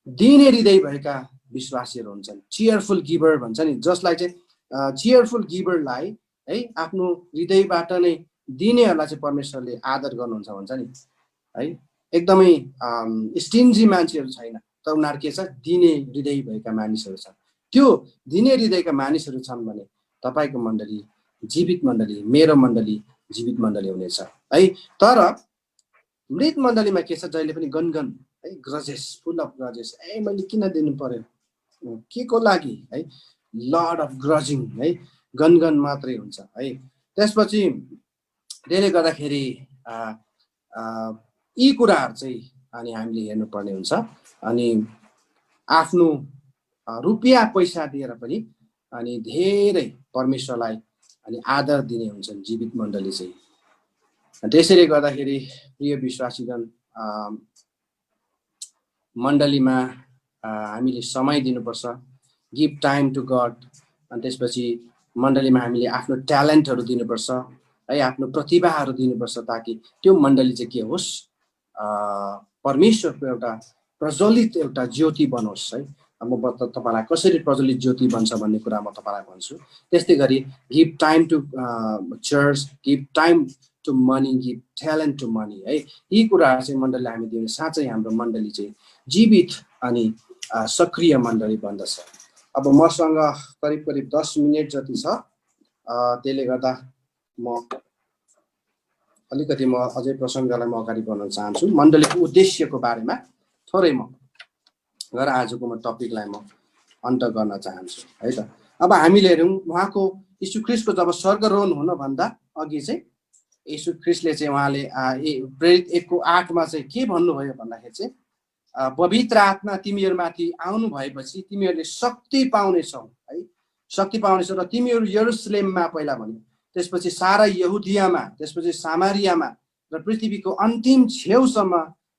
दिने हृदय भएका विश्वासीहरू हुन्छन्, चियरफुल गिभर भन्छ नि, जसलाई चाहिँ चियरफुल गिभरलाई है आफ्नो हृदयबाट नै दिनेहरूलाई चाहिँ परमेश्वरले आदर गर्नुहुन्छ भन्छ नि है। एकदमै स्टिन्जी मान्छेहरू छैन, तर उनीहरू के छ, दिने हृदय भएका मानिसहरू छन्। त्यो दिने हृदयका मानिसहरू छन् भने तपाईँको मण्डली जीवित मण्डली, मेरो मण्डली जीवित मण्डली हुनेछ है। तर मृत मण्डलीमा के छ, जहिले पनि गनगन है, ग्रजेस, फुल अफ ग्रजेस, मैले किन दिनु पर्यो, के को लागि है, लर्ड अफ ग्रजिङ है, गनगन मात्रै हुन्छ है। त्यसपछि त्यसले गर्दाखेरि यी कुराहरू चाहिँ अनि हामीले हेर्नुपर्ने हुन्छ। अनि आफ्नो रुपियाँ पैसा दिएर पनि अनि धेरै परमेश्वरलाई अनि आदर दिने हुन्छन् जीवित मण्डली चाहिँ। त्यसैले गर्दाखेरि प्रिय विश्वासीगण, मण्डलीमा हामीले समय दिनुपर्छ, गिभ टाइम टु गड। अनि त्यसपछि मण्डलीमा हामीले आफ्नो ट्यालेन्टहरू दिनुपर्छ है, आफ्नो प्रतिभाहरू दिनुपर्छ, ताकि त्यो मण्डली चाहिँ के होस्, परमेश्वरको एउटा प्रज्वलित एउटा ज्योति बनोस् है। म तपाईँलाई कसरी प्रज्वलित ज्योति बन्छ भन्ने कुरा म तपाईँलाई भन्छु। त्यस्तै गरी give time to church, give time to money, give talent to money है। यी कुराहरू चाहिँ मण्डलीलाई हामी दिने, साँच्चै हाम्रो मण्डली चाहिँ जीवित अनि सक्रिय मण्डली बन्दछ। अब मसँग करिब करिब 10 मिनट जति छ, त्यसले गर्दा म अलिकति अझै प्रसङ्गलाई म अगाडि बढ्न चाहन्छु। मण्डलीको उद्देश्यको बारेमा थोरै म गरेर आजको टपिकलाई म अन्त गर्न चाहन्छु है त। अब हामीले हेरौँ, उहाँको यीशु ख्रीष्टको जब स्वर्गारोहण हुनुभन्दा अघि चाहिँ यीशु ख्रीष्टले चाहिँ उहाँले प्रेरित 1:8 चाहिँ के भन्नुभयो भन्दाखेरि चाहिँ, पवित्र आत्मा तिमीहरूमाथि आउनु भएपछि तिमीहरूले शक्ति पाउनेछौ है, शक्ति पाउनेछौ, र तिमीहरू यरुसलेममा पहिला भन्यो, त्यसपछि सारा यहुदियामा, त्यसपछि सामारियामा र पृथ्वीको अन्तिम छेउसम्म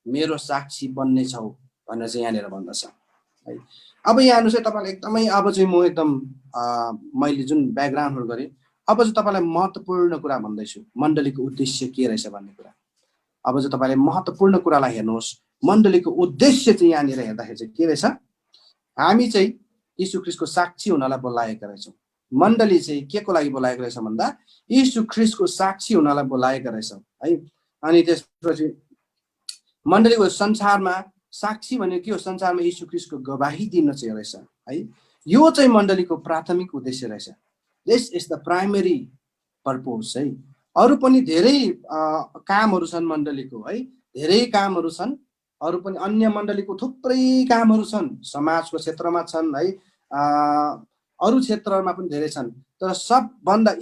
मेरो साक्षी बन्नेछौ भनेर चाहिँ यहाँनिर भन्दछ है। अब यहाँ हेर्नुहोस् है, तपाईँलाई एकदमै अब चाहिँ म एकदम मैले जुन ब्याकग्राउन्डहरू गरेँ, अब चाहिँ तपाईँलाई महत्त्वपूर्ण कुरा भन्दैछु, मण्डलीको उद्देश्य के रहेछ भन्ने कुरा। अब चाहिँ तपाईँले महत्त्वपूर्ण कुरालाई हेर्नुहोस्, मण्डलीको उद्देश्य चाहिँ यहाँनिर हेर्दाखेरि चाहिँ के रहेछ, हामी चाहिँ यीशु ख्रीष्टको साक्षी हुनलाई बोलाएका रहेछौँ। मण्डली चाहिँ के को लागि बोलाएको रहेछ भन्दा, यीशु ख्रीष्टको साक्षी हुनलाई बोलाएका रहेछौँ है। अनि त्यसपछि मण्डलीको संसारमा साक्षी भनेको के हो, संसारमा यीशु ख्रीष्टको गवाही दिन चाहिँ रहेछ है। यो चाहिँ मण्डलीको प्राथमिक उद्देश्य रहेछ। This is the primary purpose है। अरू पनि धेरै कामहरू छन् मण्डलीको है, धेरै कामहरू छन्, अरू पनि अन्य मण्डलीको थुप्रै कामहरू छन्, समाजको क्षेत्रमा छन् है, अरू क्षेत्रहरूमा पनि धेरै छन्। तर सबभन्दा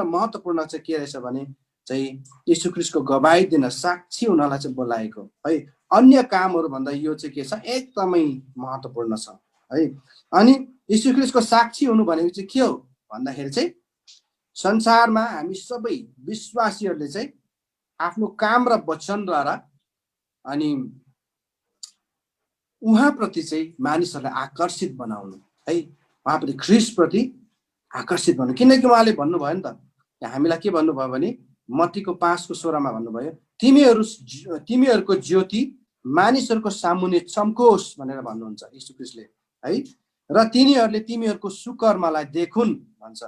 महत्त्वपूर्ण चाहिँ के रहेछ भने चाहिँ यीशु ख्रीष्टको गवाही दिन, साक्षी हुनलाई चाहिँ बोलाएको है। अन्य कामहरू भन्दा यो चाहिँ के छ, एकदमै महत्त्वपूर्ण छ है। अनि यीशु ख्रीष्टको साक्षी हुनु भनेको चाहिँ के हो भन्दाखेरि चाहिँ, संसारमा हामी सबै विश्वासीहरूले चाहिँ आफ्नो काम र वचनद्वारा अनि उहाँप्रति चाहिँ मानिसहरूलाई आकर्षित बनाउनु है, उहाँप्रति ख्रीष्टप्रति आकर्षित बनाउनु। किनकि उहाँले भन्नुभयो नि त, हामीलाई के भन्नुभयो भने मत्तीको 5:16 भन्नुभयो, तिमीहरूको ज्योति मानिसहरूको सामुन्ने चम्कोस् भनेर भन्नुहुन्छ यीशु ख्रीष्टले है, र तिनीहरूले तिमीहरूको सुकर्मलाई देखुन् भन्छ,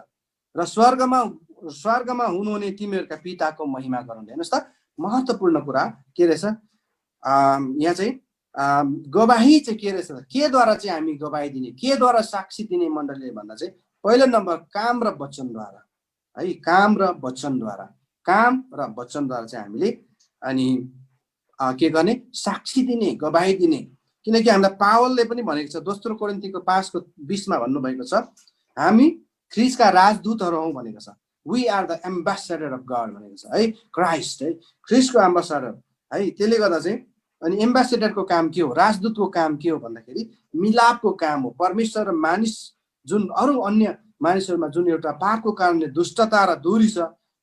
र स्वर्गमा हुनुहुने तिमीहरूका पिताको महिमा गरून्। हेर्नुहोस् त, महत्त्वपूर्ण कुरा के रहेछ यहाँ चाहिँ, गवाही चाहिँ के रहेछ, केद्वारा चाहिँ हामी गवाही दिने, केद्वारा साक्षी दिने मण्डलीले भन्दा चाहिँ, पहिलो नम्बर काम र वचनद्वारा है, काम र वचनद्वारा चाहिँ हामीले अनि के गर्ने, साक्षी दिने, गवाही दिने। किनकि हामीलाई पावलले पनि भनेको छ, दोस्रो कोरिन्थीको 5:20 भन्नुभएको छ, हामी ख्रीष्टका राजदूतहरू हौँ भनेको छ। We are the ambassador of God भनेको छ है, क्राइस्ट है, ख्रीष्टको एम्बेसेडर है। त्यसले गर्दा चाहिँ अनि एम्बेसेडरको काम के हो, राजदूतको काम के हो भन्दाखेरि मिलापको काम हो। परमेश्वर र मानिस जुन अरू अन्य मानिसहरूमा जुन एउटा पापको कारणले दुष्टता र दूरी छ,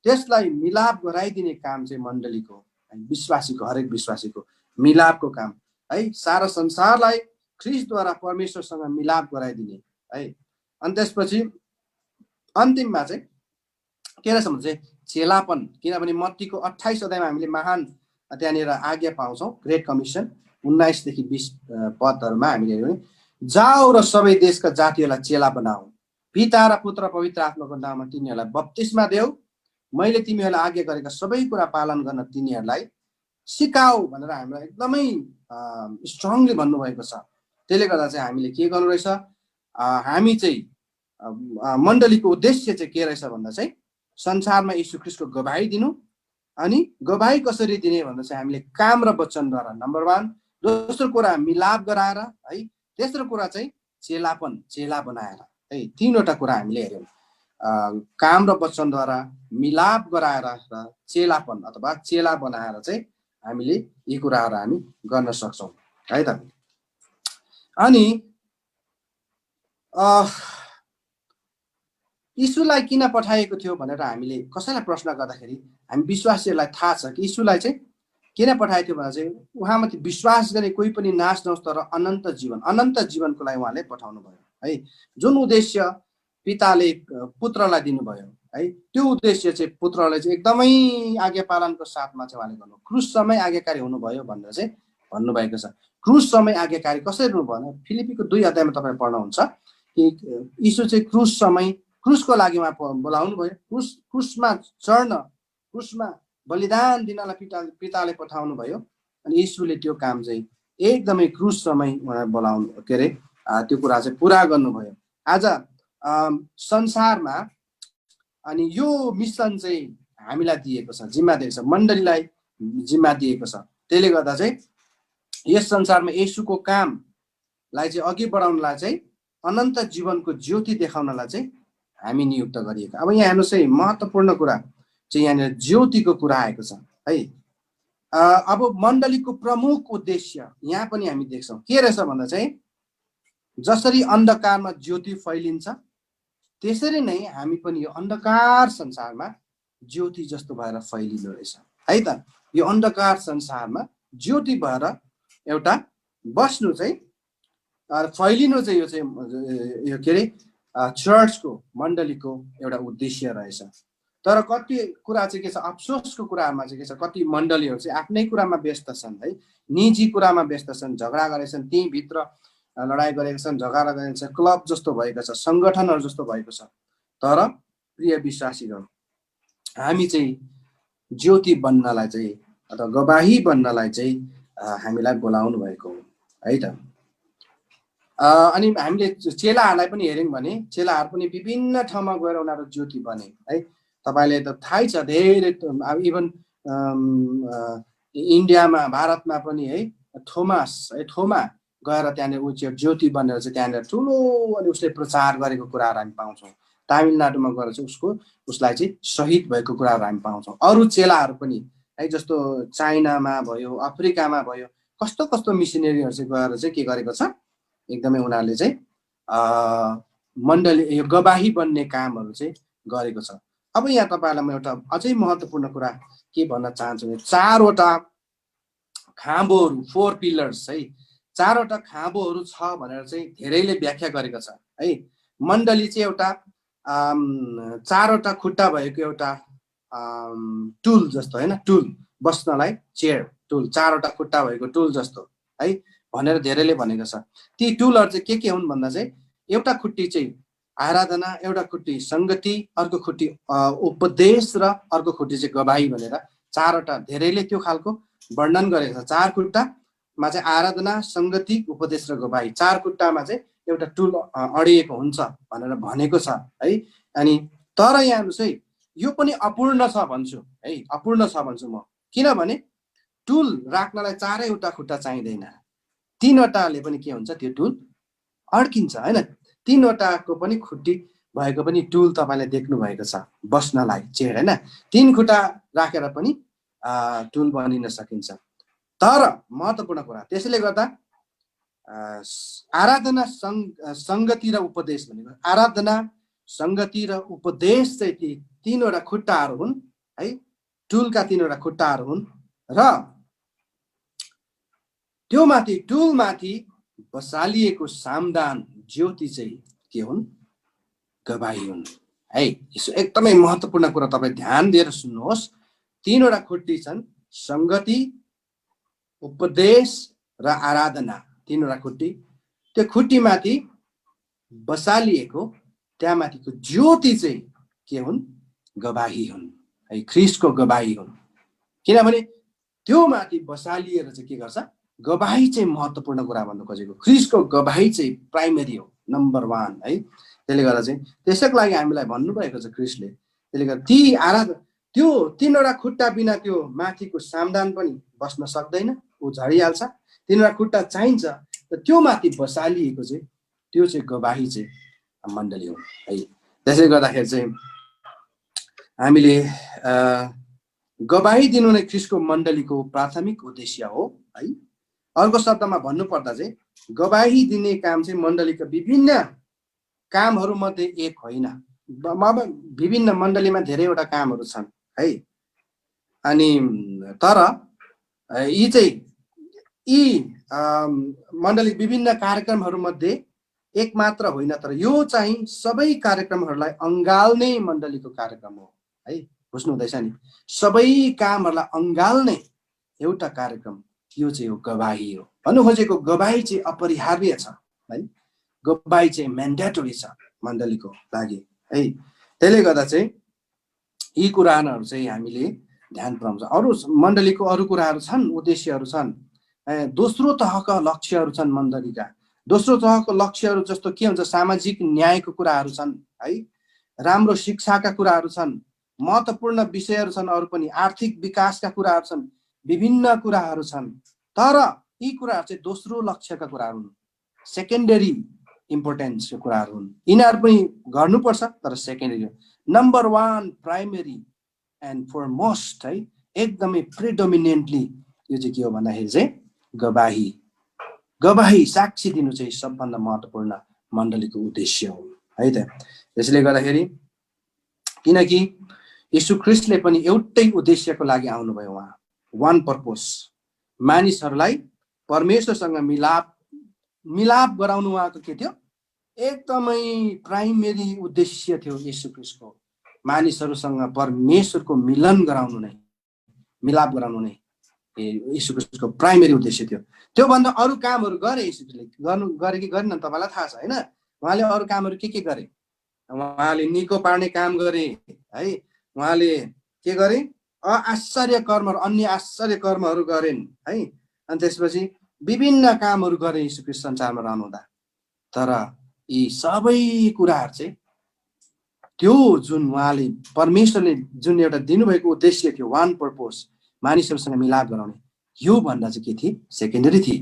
त्यसलाई मिलाप गराइदिने काम चाहिँ मण्डलीको, विश्वासीको, हरेक विश्वासीको मिलापको काम है। सारा संसारलाई ख्रीष्टद्वारा परमेश्वरसँग मिलाप गराइदिने है। अनि त्यसपछि अन्तिममा चाहिँ के रहेछ भने चाहिँ चेलापन। किनभने मत्तीको 28 अध्यायमा हामीले महान त्यहाँनिर आज्ञा पाउँछौँ, ग्रेट कमिसन 19 देखि 20 पदहरूमा हामीले हेर्यौँ, जाऊ र सबै देशका जातिहरूलाई चेला बनाऊ पिता र पुत्र पवित्र आत्माको नाममा तिनीहरूलाई बप्तिस्मा देऊ, मैले तिमीहरूलाई आज्ञा गरेका सबै कुरा पालन गर्न तिनीहरूलाई सिकाऊ भनेर हामीलाई एकदमै स्ट्रङली भन्नुभएको छ। त्यसले गर्दा चाहिँ हामीले के गर्नु रहेछ, हामी चाहिँ मण्डलीको उद्देश्य चाहिँ के रहेछ भन्दा चाहिँ संसारमा यीशु ख्रीष्टको गवाही दिनु। अनि गवाही कसरी दिने भन्दा चाहिँ हामीले काम र वचनद्वारा, नम्बर 1। दोस्रो कुरा मिलाप गराएर है। तेस्रो कुरा चाहिँ चेला बनाएर है। तीनवटा कुरा हामीले हेर्यौँ, काम र वचनद्वारा, मिलाप गराएर र चेलापन अथवा चेला बनाएर चाहिँ हामीले यी कुराहरू हामी गर्न सक्छौँ है त। अनि यीशुलाई किन पठाएको थियो भनेर हामीले कसैलाई प्रश्न गर्दाखेरि हामी विश्वासीहरूलाई थाहा छ कि यीशुलाई चाहिँ किन पठाएको थियो भनेर चाहिँ उहाँमाथि विश्वास गर्ने कोही पनि नाश नहोस् तर अनन्त जीवनको लागि उहाँले पठाउनु भयो है। जुन उद्देश्य पिताले पुत्रलाई दिनुभयो है, त्यो उद्देश्य चाहिँ पुत्रलाई चाहिँ एकदमै आज्ञा पालनको साथमा चाहिँ उहाँले गर्नु, क्रुससम्मै आज्ञाकारी हुनुभयो भनेर चाहिँ भन्नुभएको छ। क्रुससम्मै आज्ञाकारी कसरी हुनुभयो भने फिलिपीको 2 अध्यायमा तपाईँ पढ्नुहुन्छ कि यीशु चाहिँ क्रुसको लागि उहाँ बोलाउनु भयो, क्रुसमा चढ्न, क्रुसमा बलिदान दिनलाई पिताले पठाउनु भयो। अनि यीशुले त्यो काम चाहिँ एकदमै क्रुससम्मै उहाँ बोलाउनु के अरे त्यो कुरा चाहिँ पुरा गर्नुभयो। आज संसारमा अनि यो मिसन चाहिँ हामीलाई दिएको छ, जिम्मा दिएको छ, मण्डलीलाई जिम्मा दिएको छ। त्यसले गर्दा चाहिँ यस संसारमा येशूको कामलाई चाहिँ अघि बढाउनलाई चाहिँ अनन्त जीवनको ज्योति देखाउनलाई चाहिँ हामी नियुक्त गरिएको। अब यहाँ हेर्नुहोस् है, महत्त्वपूर्ण कुरा चाहिँ यहाँनिर ज्योतिको कुरा आएको छ है। अब मण्डलीको प्रमुख उद्देश्य यहाँ पनि हामी देख्छौँ के रहेछ भन्दा चाहिँ जसरी अन्धकारमा ज्योति फैलिन्छ त्यसरी नै हामी पनि यो अन्धकार संसारमा ज्योति जस्तो भएर फैलिनु रहेछ है त। यो अन्धकार संसारमा ज्योति भएर एउटा बस्नु चाहिँ फैलिनु चाहिँ यो चाहिँ यो के अरे चर्चको मण्डलीको एउटा उद्देश्य रहेछ। तर कति कुरा चाहिँ के छ, अफसोसको कुरामा चाहिँ के छ, कति मण्डलीहरू चाहिँ आफ्नै कुरामा व्यस्त छन् है, निजी कुरामा व्यस्त छन्, झगडा गरेका छन्, त्यही भित्र लडाइँ गरेका छन्, झगडा गरेका छन्, क्लब जस्तो भएको छ, सङ्गठनहरू जस्तो भएको छ। तर प्रिय विश्वासीहरू, हामी चाहिँ ज्योति बन्नलाई चाहिँ अथवा गवाही बन्नलाई चाहिँ हामीलाई बोलाउनु भएको हो है त। अनि हामीले चेलाहरूलाई पनि हेऱ्यौँ भने चेलाहरू पनि विभिन्न ठाउँमा गएर उनीहरू ज्योति बने है। तपाईँले त थाहै छ, धेरै अब इभन इन्डियामा, भारतमा पनि है, थोमा गएर त्यहाँनिर ऊ ज्योति बनेर चाहिँ त्यहाँनिर ठुलो अनि उसले प्रचार गरेको कुराहरू हामी पाउँछौँ। तमिलनाडुमा गएर चाहिँ उसलाई चाहिँ शहीद भएको कुराहरू हामी पाउँछौँ। अरू चेलाहरू पनि है, जस्तो चाइनामा भयो, अफ्रिकामा भयो, कस्तो कस्तो मिसनरीहरू चाहिँ गएर चाहिँ के गरेको छ, एकदमै उनीहरूले चाहिँ मण्डली यो गवाही बन्ने कामहरू चाहिँ गरेको छ। अब यहाँ तपाईँहरूलाई म एउटा अझै महत्त्वपूर्ण कुरा के भन्न चाहन्छु भने 4वटा खाँबोहरू, 4 पिलर्स है, 4वटा खाँबोहरू छ भनेर चाहिँ धेरैले व्याख्या गरेको छ है। मण्डली चाहिँ एउटा 4वटा खुट्टा भएको एउटा टुल जस्तो होइन, टुल बस्नलाई चेयर, टुल 4वटा खुट्टा भएको टुल जस्तो है भनेर धेरैले भनेको छ। ती टुलहरू चाहिँ के हुन् भन्दा चाहिँ एउटा खुट्टी चाहिँ आराधना, एउटा खुट्टी सङ्गति, अर्को खुट्टी उपदेश र अर्को खुट्टी चाहिँ गवाही भनेर 4वटा धेरैले त्यो खालको वर्णन गरेको छ। 4 खुट्टामा चाहिँ आराधना, सङ्गति, उपदेश र गवाही, 4 खुट्टामा चाहिँ एउटा टुल अडिएको हुन्छ भनेर भनेको छ है। अनि तर यहाँ हेर्नुहोस् है, यो पनि अपूर्ण छ भन्छु है, अपूर्ण छ भन्छु म, किनभने टुल राख्नलाई 4वटा खुट्टा चाहिँदैन, 3वटाले पनि के हुन्छ, त्यो टुल अड्किन्छ होइन। 3वटाको पनि खुट्टी भएको पनि टुल तपाईँले देख्नु भएको छ बस्नलाई चेयर होइन, 3 खुट्टा राखेर पनि टुल बनिन सकिन्छ। तर महत्त्वपूर्ण कुरा, त्यसैले गर्दा आराधना, सङ्गति र उपदेश भनेको, आराधना, सङ्गति र उपदेश चाहिँ ती 3वटा खुट्टाहरू हुन् है, टुलका 3वटा खुट्टाहरू हुन्। र त्यो माथि टुलमाथि बसालिएको सामदान ज्योति चाहिँ के हुन्, गवाही हुन् है। यसो एकदमै महत्त्वपूर्ण कुरा तपाईँ ध्यान दिएर सुन्नुहोस्। 3वटा खुट्टी छन्, सङ्गति, उपदेश र आराधना, 3वटा खुट्टी। त्यो खुट्टीमाथि बसालिएको त्यहाँमाथिको ज्योति चाहिँ के हुन्? गवाही हुन् है, ख्रीष्टको गवाही हुन्। किनभने त्यो माथि बसालिएर चाहिँ के गर्छ? गवाही चाहिँ महत्त्वपूर्ण कुरा भन्नु खोजेको। ख्रीष्टको गवाही चाहिँ प्राइमेरी हो, नम्बर 1 है। त्यसले गर्दा चाहिँ त्यसैको लागि हामीलाई भन्नुभएको छ ख्रीष्टले। त्यसले गर्दा त्यो 3वटा खुट्टा बिना त्यो माथिको सामदान पनि बस्न सक्दैन, ऊ झरिहाल्छ। 3वटा खुट्टा चाहिन्छ। र त्यो माथि बसालिएको चाहिँ त्यो चाहिँ गवाही चाहिँ मण्डली हो है। त्यसले गर्दाखेरि चाहिँ हामीले गवाही दिनु नै ख्रीष्टको मण्डलीको प्राथमिक उद्देश्य हो है। अर्को शब्दमा भन्नुपर्दा चाहिँ गवाही दिने काम चाहिँ मण्डलीका विभिन्न कामहरू मध्ये एक होइन। विभिन्न मण्डलीमा धेरैवटा कामहरू छन् है। अनि तर यी मण्डली विभिन्न कार्यक्रमहरू मध्ये एक मात्र होइन, तर यो चाहिँ सबै कार्यक्रमहरूलाई अँगाल्ने मण्डलीको कार्यक्रम हो है। बुझ्नु हुँदैछ नि? सबै कामहरूलाई अँगाल्ने एउटा कार्यक्रम यो चाहिँ हो गवाही हो। भन्नु खोजेको गवाही चाहिँ अपरिहार्य छ है। गवाही चाहिँ म्यान्डेटोरी छ मण्डलीको लागि है। त्यसले गर्दा चाहिँ यी कुराहरू चाहिँ हामीले ध्यान पुर्याउँछ। अरू मण्डलीको अरू कुराहरू छन्, उद्देश्यहरू छन्, दोस्रो तहका लक्ष्यहरू छन् मण्डलीका। दोस्रो तहको लक्ष्यहरू जस्तो के हुन्छ? सामाजिक न्यायको कुराहरू छन् है, राम्रो शिक्षाका कुराहरू छन्, महत्त्वपूर्ण विषयहरू छन्, अरू पनि आर्थिक विकासका कुराहरू छन्, विभिन्न कुराहरू छन्। तर यी कुराहरू चाहिँ दोस्रो लक्ष्यका कुराहरू हुन्, सेकेन्डरी इम्पोर्टेन्सको कुराहरू हुन्। यिनीहरू पनि गर्नुपर्छ, तर सेकेन्डरी हो। नम्बर 1 प्राइमेरी एन्ड फरमोस्ट है, एकदमै प्रिडोमिनेन्टली यो चाहिँ के हो भन्दाखेरि चाहिँ गवाही साक्षी दिनु चाहिँ सबभन्दा महत्त्वपूर्ण मण्डलीको उद्देश्य हो है त। त्यसले गर्दाखेरि किनकि यीशु ख्रीष्टले पनि एउटै उद्देश्यको लागि आउनुभयो। उहाँ 1 पर्पस, मानिसहरूलाई परमेश्वरसँग मिलाप गराउनु उहाँको के थियो? एकदमै प्राइमेरी उद्देश्य थियो यीशु ख्रीष्टको। मानिसहरूसँग परमेश्वरको मिलन गराउनु नै, मिलाप गराउनु नै यीशु ख्रीष्टको प्राइमेरी उद्देश्य थियो। त्योभन्दा अरू कामहरू गरे यीशु ख्रीष्टले। गरे कि गरेन तपाईँलाई थाहा छ होइन? उहाँले अरू कामहरू के गरे? उहाँले निको पार्ने काम गरे है। उहाँले के गरे? आश्चर्य कर्महरू, अन्य आश्चर्य कर्महरू गरेन् है। अनि त्यसपछि विभिन्न कामहरू गरे यीशु ख्रीष्ट संसारमा रहनुहुँदा। तर यी सबै कुराहरू चाहिँ त्यो जुन उहाँले परमेश्वरले जुन एउटा दिनुभएको उद्देश्य थियो, 1 पर्पस, मानिसहरूसँग मिलाप गराउने, यो भन्दा चाहिँ के थिए? सेकेन्डरी थिए।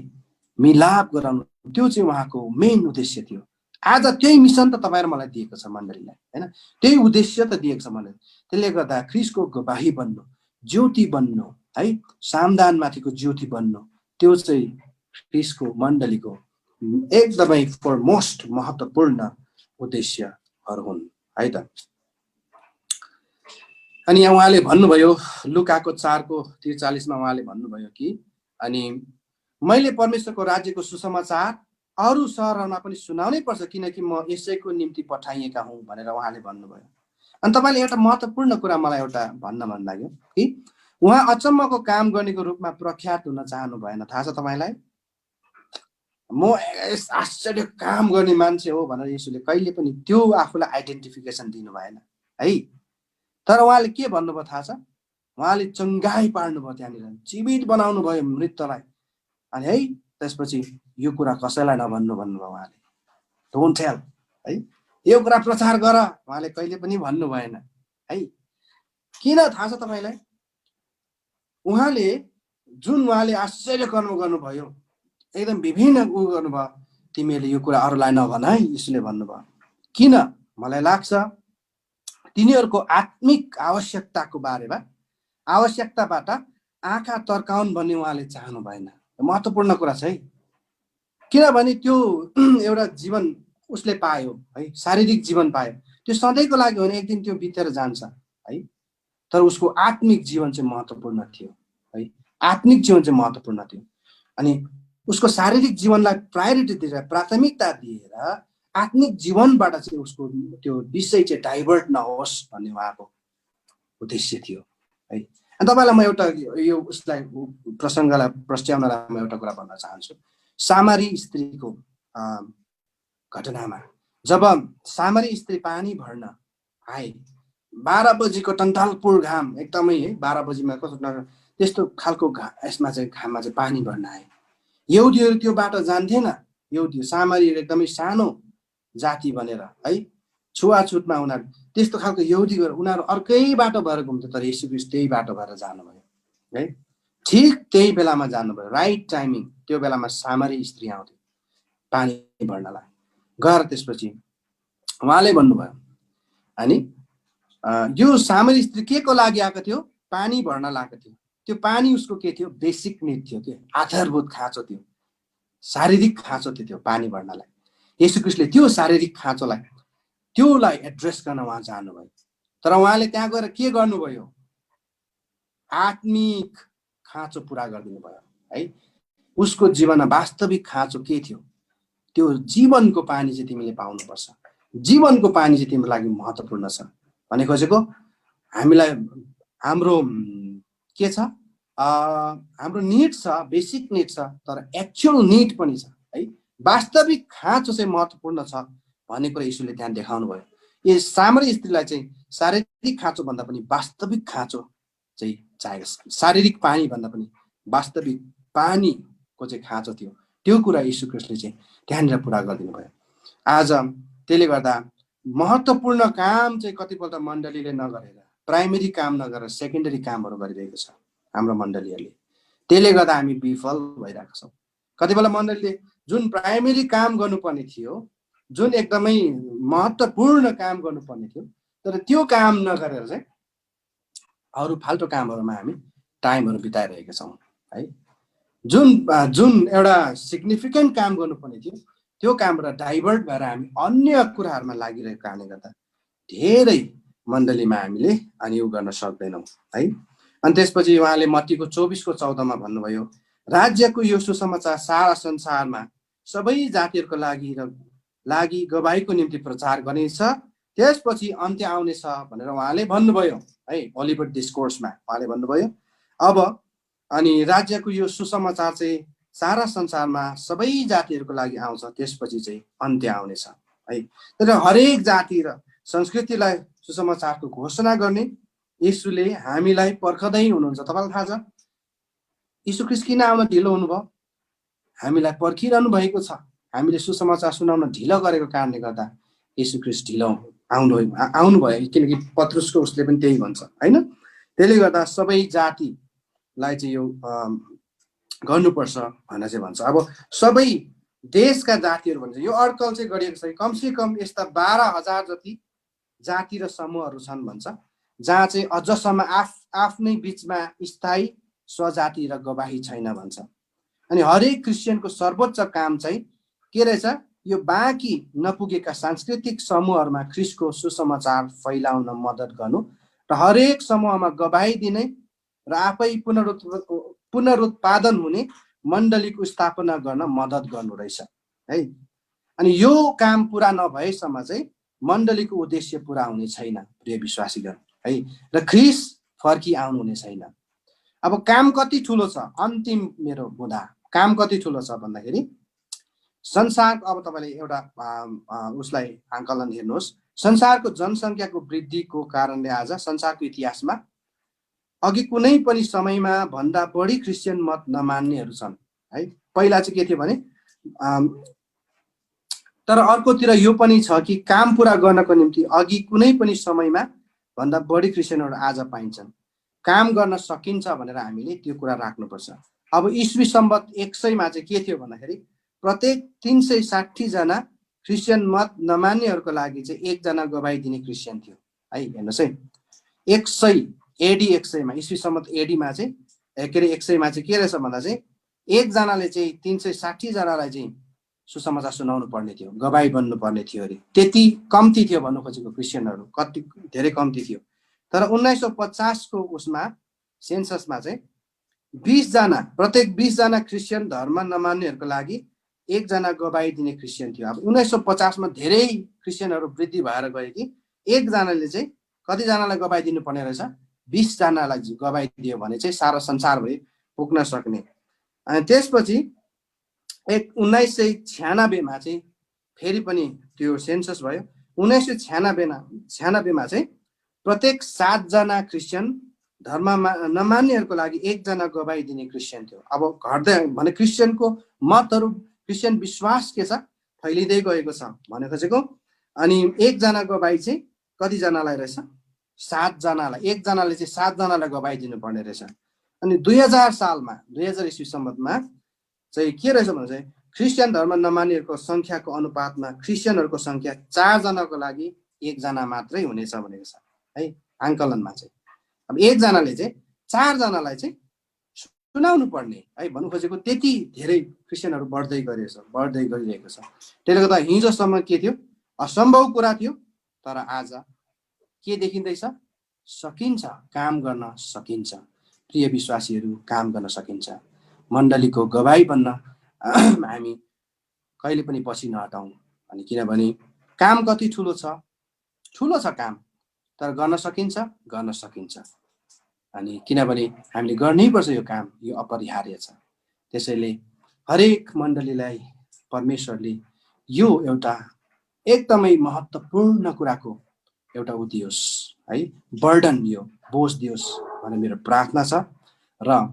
मिलाप गराउनु त्यो चाहिँ उहाँको मेन उद्देश्य थियो। आज त्यही मिसन त तपाईँ र मलाई दिएको छ मण्डलीलाई हैन? त्यही उद्देश्य त दिएको छ मण्डली। त्यसले गर्दा ख्रीष्टको गवाही बन्नु, ज्योति बन्नु है, सामदानमाथिको ज्योति बन्नु, त्यो चाहिँ ख्रीष्टको मण्डलीको एकदमै फरमोस्ट महत्त्वपूर्ण उद्देश्यहरू हुन् है त। अनि उहाँले भन्नुभयो लुकाको 4:43 उहाँले भन्नुभयो कि अनि मैले परमेश्वरको राज्यको सुसमाचार अरू सहरहरूमा पनि सुनाउनै पर्छ, किनकि म यसैको निम्ति पठाइएका हुँ भनेर उहाँले भन्नुभयो। अनि तपाईँले एउटा महत्त्वपूर्ण कुरा मलाई एउटा भन्न मन लाग्यो कि उहाँ अचम्मको काम गर्नेको रूपमा प्रख्यात हुन चाहनु भएन। थाहा छ तपाईँलाई? म आश्चर्य काम गर्ने मान्छे हो भनेर यीशुले कहिले पनि त्यो आफूलाई आइडेन्टिफिकेसन दिनु भएन है। तर उहाँले के भन्नुभयो थाहा छ? उहाँले चङ्गाई पार्नुभयो, त्यहाँनिर जीवित बनाउनु भयो मृतलाई। अनि है त्यसपछि यो कुरा कसैलाई नभन्नु भन्नुभयो उहाँले। डोन्ट टेल है, यो कुरा प्रचार गर उहाँले कहिले पनि भन्नु भएन है। किन थाहा छ तपाईँलाई? उहाँले आश्चर्य कर्म गर्नुभयो, एकदम विभिन्न गर्नुभयो, तिमीहरूले यो कुरा अरूलाई नभन है, यीशुले भन्नुभयो। किन? मलाई लाग्छ तिनीहरूको आत्मिक आवश्यकताको बारेमा, आवश्यकताबाट आँखा तर्काउन् भन्ने उहाँले चाहनु भएन। महत्त्वपूर्ण कुरा छ है। किनभने त्यो एउटा जीवन उसले पायो है, शारीरिक जीवन पायो, त्यो सधैँको लागि होइन, एक दिन त्यो बितेर जान्छ है। तर उसको आत्मिक जीवन चाहिँ महत्त्वपूर्ण थियो है। आत्मिक जीवन चाहिँ महत्त्वपूर्ण थियो। अनि उसको शारीरिक जीवनलाई प्रायोरिटी दिएर, प्राथमिकता दिएर आत्मिक जीवनबाट चाहिँ उसको त्यो विषय चाहिँ डाइभर्ट नहोस् भन्ने उहाँको उद्देश्य थियो है। अनि तपाईँलाई म एउटा यो उसलाई प्रसङ्गलाई प्रस्ट्याउनलाई म एउटा कुरा भन्न चाहन्छु। सामरी स्त्रीको घटनामा जब सामरी स्त्री पानी भर्न आए, 12 बजीको टन्टालपुर घाम एकदमै है, 12 बजीमा कस्तो त्यस्तो खालको यसमा चाहिँ घाममा चाहिँ पानी भर्न आए। यहुदीहरू त्यो बाटो जान्थेन। यहुदी सामरीहरू एकदमै सानो जाति भनेर है, छुवाछुतमा उनीहरू त्यस्तो खालको यहुदी उनीहरू अर्कै बाटो भएर घुम्थ्यो, तर येशू ख्रीष्ट त्यही बाटो भएर जानुभयो है। ठिक त्यही बेलामा जानुभयो, राइट टाइमिङ। त्यो बेलामा सामरी स्त्री आउँथ्यो पानी भर्नलाई गएर। त्यसपछि उहाँले भन्नुभयो, अनि यो सामरी स्त्री के को लागि आएको थियो? पानी भर्न लागेको थियो। त्यो पानी उसको के थियो? बेसिक निड थियो, के आधारभूत खाँचो थियो, शारीरिक खाँचो थियो त्यो पानी भर्नलाई। येशू ख्रीष्टले त्यो शारीरिक खाँचोलाई त्योलाई एड्रेस गर्न उहाँ जानुभयो। तर उहाँले त्यहाँ गएर के गर्नुभयो? आत्मिक खाँचो पुरा गरिदिनु भयो है। उसको जीवनमा वास्तविक खाँचो के थियो? त्यो जीवनको पानी चाहिँ तिमीले पाउनुपर्छ, जीवनको पानी चाहिँ तिम्रो लागि महत्त्वपूर्ण छ भन्ने खोजेको। हामीलाई हाम्रो के छ? हाम्रो निड छ, बेसिक निड छ, तर एक्चुअल निड पनि छ है। वास्तविक खाँचो चाहिँ महत्त्वपूर्ण छ भन्ने कुरा येशूले त्यहाँ देखाउनु भयो। यो सामरी स्त्रीलाई चाहिँ शारीरिक खाँचो भन्दा पनि वास्तविक खाँचो चाहिँ चाहिएको छ। शारीरिक पानी भन्दा पनि वास्तविक पानीको चाहिँ खाँचो थियो। त्यो कुरा येशू ख्रीष्टले चाहिँ त्यहाँनिर पुरा गरिदिनु भयो। आज त्यसले गर्दा महत्त्वपूर्ण काम चाहिँ कतिपल्ट मण्डलीले नगरेर, प्राइमेरी काम नगरेर सेकेन्डरी कामहरू गरिरहेको छ हाम्रो मण्डलीहरूले। त्यसले गर्दा हामी विफल भइरहेको छौँ। कतिपल्ट मण्डलीले जुन प्राइमेरी काम गर्नुपर्ने थियो, जुन एकदमै महत्त्वपूर्ण काम गर्नुपर्ने थियो, तर त्यो काम नगरेर चाहिँ अरू फाल्टो कामहरूमा हामी टाइमहरू बिताइरहेका छौँ है। जुन एउटा सिग्निफिकेन्ट काम गर्नुपर्ने थियो, त्यो कामबाट डाइभर्ट भएर हामी अन्य कुराहरूमा लागिरहेको कारणले गर्दा धेरै मण्डलीमा हामीले अनि यो गर्न सक्दैनौँ है। अनि त्यसपछि उहाँले मत्तीको 24:14 भन्नुभयो, राज्यको यो सुसमाचार सारा संसारमा सबै जातिहरूको लागि गवाहीको निम्ति प्रचार गरिनेछ, त्यसपछि अन्त्य आउनेछ भनेर उहाँले भन्नुभयो है। ओलिभर डिस्कोर्समा उहाँले भन्नुभयो, अब अनि राज्यको यो सुसमाचार चाहिँ सारा संसारमा सबै जातिहरूको लागि आउँछ, त्यसपछि चाहिँ अन्त्य आउनेछ है। तर हरेक जाति र संस्कृतिलाई सुसमाचारको घोषणा गर्ने येशूले हामीलाई पर्खदै हुनुहुन्छ। तपाईँलाई थाहा छ येशू ख्रीष्ट किन आउन ढिलो हुनुभयो? हामीलाई पर्खिरहनु भएको छ। हामीले सुसमाचार सुनाउन ढिलो गरेको कारणले गर्दा येशू ख्रीष्ट ढिलो आउनुभयो, किनकि पत्रुसको उसले पनि त्यही भन्छ होइन। त्यसले गर्दा सबै जातिलाई चाहिँ यो गर्नुपर्छ भनेर चाहिँ भन्छ। अब सबै देशका जातिहरू भन्छ, यो अड्कल चाहिँ गरिएको छ। कमसेकम यस्ता 12,000 जति जाति र समूहहरू छन् भन्छ, जहाँ चाहिँ अझसम्म आफ्नै बिचमा स्थायी स्वजाति र गवाही छैन भन्छ। अनि हरेक क्रिस्चियनको सर्वोच्च काम चाहिँ के रहेछ? यो बाँकी नपुगेका सांस्कृतिक समूहहरूमा ख्रीष्टको सुसमाचार फैलाउन मद्दत गर्नु र हरेक समूहमा गवाही दिने र आफै पुनरुत्पादन हुने मण्डलीको स्थापना गर्न मद्दत गर्नु रहेछ है। अनि यो काम पुरा नभएसम्म चाहिँ मण्डलीको उद्देश्य पुरा हुने छैन प्रिय विश्वासीगण है, र ख्रीष्ट फर्की आउनु हुने छैन। अब काम कति ठुलो छ? अन्तिम मेरो बुँदा काम कति ठुलो छ भन्दाखेरि संसार, अब तपाईँले एउटा उसलाई आकलन हेर्नुहोस्, संसारको जनसङ्ख्याको वृद्धिको कारणले आज संसारको इतिहासमा अघि कुनै पनि समयमा भन्दा बढी क्रिस्चियन मत नमान्नेहरू छन् है। पहिला चाहिँ के थियो भने, तर अर्कोतिर यो पनि छ कि काम पुरा गर्नको निम्ति अघि कुनै पनि समयमा भन्दा बढी क्रिस्चियनहरू आज पाइन्छन्। काम गर्न सकिन्छ भनेर हामीले त्यो कुरा राख्नुपर्छ। अब ईस्वी सम्वत 100मा चाहिँ के थियो भन्दाखेरि प्रत्येक 360 जना क्रिस्चियन मत नमान्नेहरूको लागि चाहिँ 1 जना गवाही दिने क्रिस्चियन थियो है। हेर्नुहोस् है, 100 एडी 100मा, ईस्वी सम्वत एडीमा चाहिँ के अरे 100मा चाहिँ के रहेछ भन्दा चाहिँ 1 जनाले चाहिँ 360 जनालाई चाहिँ सुसमाचार सुनाउनु पर्ने थियो, गवाही बन्नु पर्ने थियो अरे। त्यति कम्ती थियो भन्नु खोजेको क्रिस्चियनहरू, कति धेरै कम्ती थियो। तर 1950 को उसमा सेन्ससमा चाहिँ 20 जना, प्रत्येक 20 जना क्रिस्चियन धर्म नमान्नेहरूको लागि 1 जना गवाही दिने क्रिस्चियन थियो। अब 1950मा धेरै क्रिस्चियनहरू वृद्धि भएर गए कि 1 जनाले चाहिँ कतिजनालाई गवाही दिनुपर्ने रहेछ? 20 जनालाई गवाही दियो भने चाहिँ सारा संसारभरि पुग्न सक्ने। अनि त्यसपछि 1996मा चाहिँ फेरि पनि त्यो सेन्सस भयो 1996 मा चाहिँ प्रत्येक 7 जना क्रिस्चियन धर्ममा नमान्नेहरूको लागि 1 जना गवाही दिने क्रिस्चियन थियो। अब घट्दै भने क्रिस्चियनको मतहरू क्रिस्चियन विश्वास के छ फैलिँदै गएको छ भन्ने खोजेको। अनि 1 जना गवाही चाहिँ कति जनालाई रहेछ 7 जनालाई, 1 जनाले चाहिँ 7 जनालाई गवाही दिनुपर्ने रहेछ। अनि 2000 सालमा 2000 ईस्वी सम्बन्धमा चाहिँ के रहेछ भने चाहिँ क्रिस्चियन धर्म नमान्नेहरूको संख्याको अनुपातमा क्रिस्चियनहरूको संख्या 4 जनाको लागि 1 जना मात्रै हुनेछ भनेको छ है आंकलनमा चाहिँ। अब 1 जनाले चाहिँ 4 जनालाई चाहिँ सुनाउनु पर्ने है भन्नु खोजेको। त्यति धेरै क्रिस्चियनहरू बढ्दै गरिरहेको छ। त्यसले गर्दा हिजोसम्म के थियो असम्भव कुरा थियो, तर आज के देखिँदैछ सकिन्छ, काम गर्न सकिन्छ। प्रिय विश्वासीहरू काम गर्न सकिन्छ। मण्डलीको गवाही बन्न हामी कहिले पनि पछि नहटाउँ। अनि किनभने काम कति ठुलो छ काम, तर गर्न सकिन्छ। अनि किनभने हामीले गर्नैपर्छ यो काम, यो अपरिहार्य छ। त्यसैले हरेक मण्डलीलाई परमेश्वरले यो एउटा एकदमै महत्त्वपूर्ण कुराको एउटा उ दियोस् है, बर्डन यो बोझ दियोस् भन्ने मेरो प्रार्थना छ। र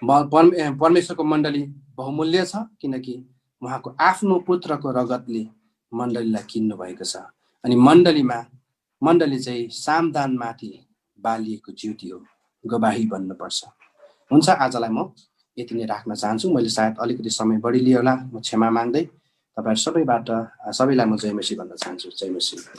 परमेश्वरको मण्डली बहुमूल्य छ किनकि उहाँको आफ्नो पुत्रको रगतले मण्डलीलाई किन्नु भएको छ। अनि मण्डली चाहिँ सामदानमाथि बालिएको ज्योति हो, गवाही बन्नुपर्छ। हुन्छ, आजलाई म यति नै राख्न चाहन्छु। मैले सायद अलिकति समय बढी लिएँ होला, म क्षमा माग्दै तपाईहरु सबैलाई म जय मसीह भन्न चाहन्छु। जय मसीह।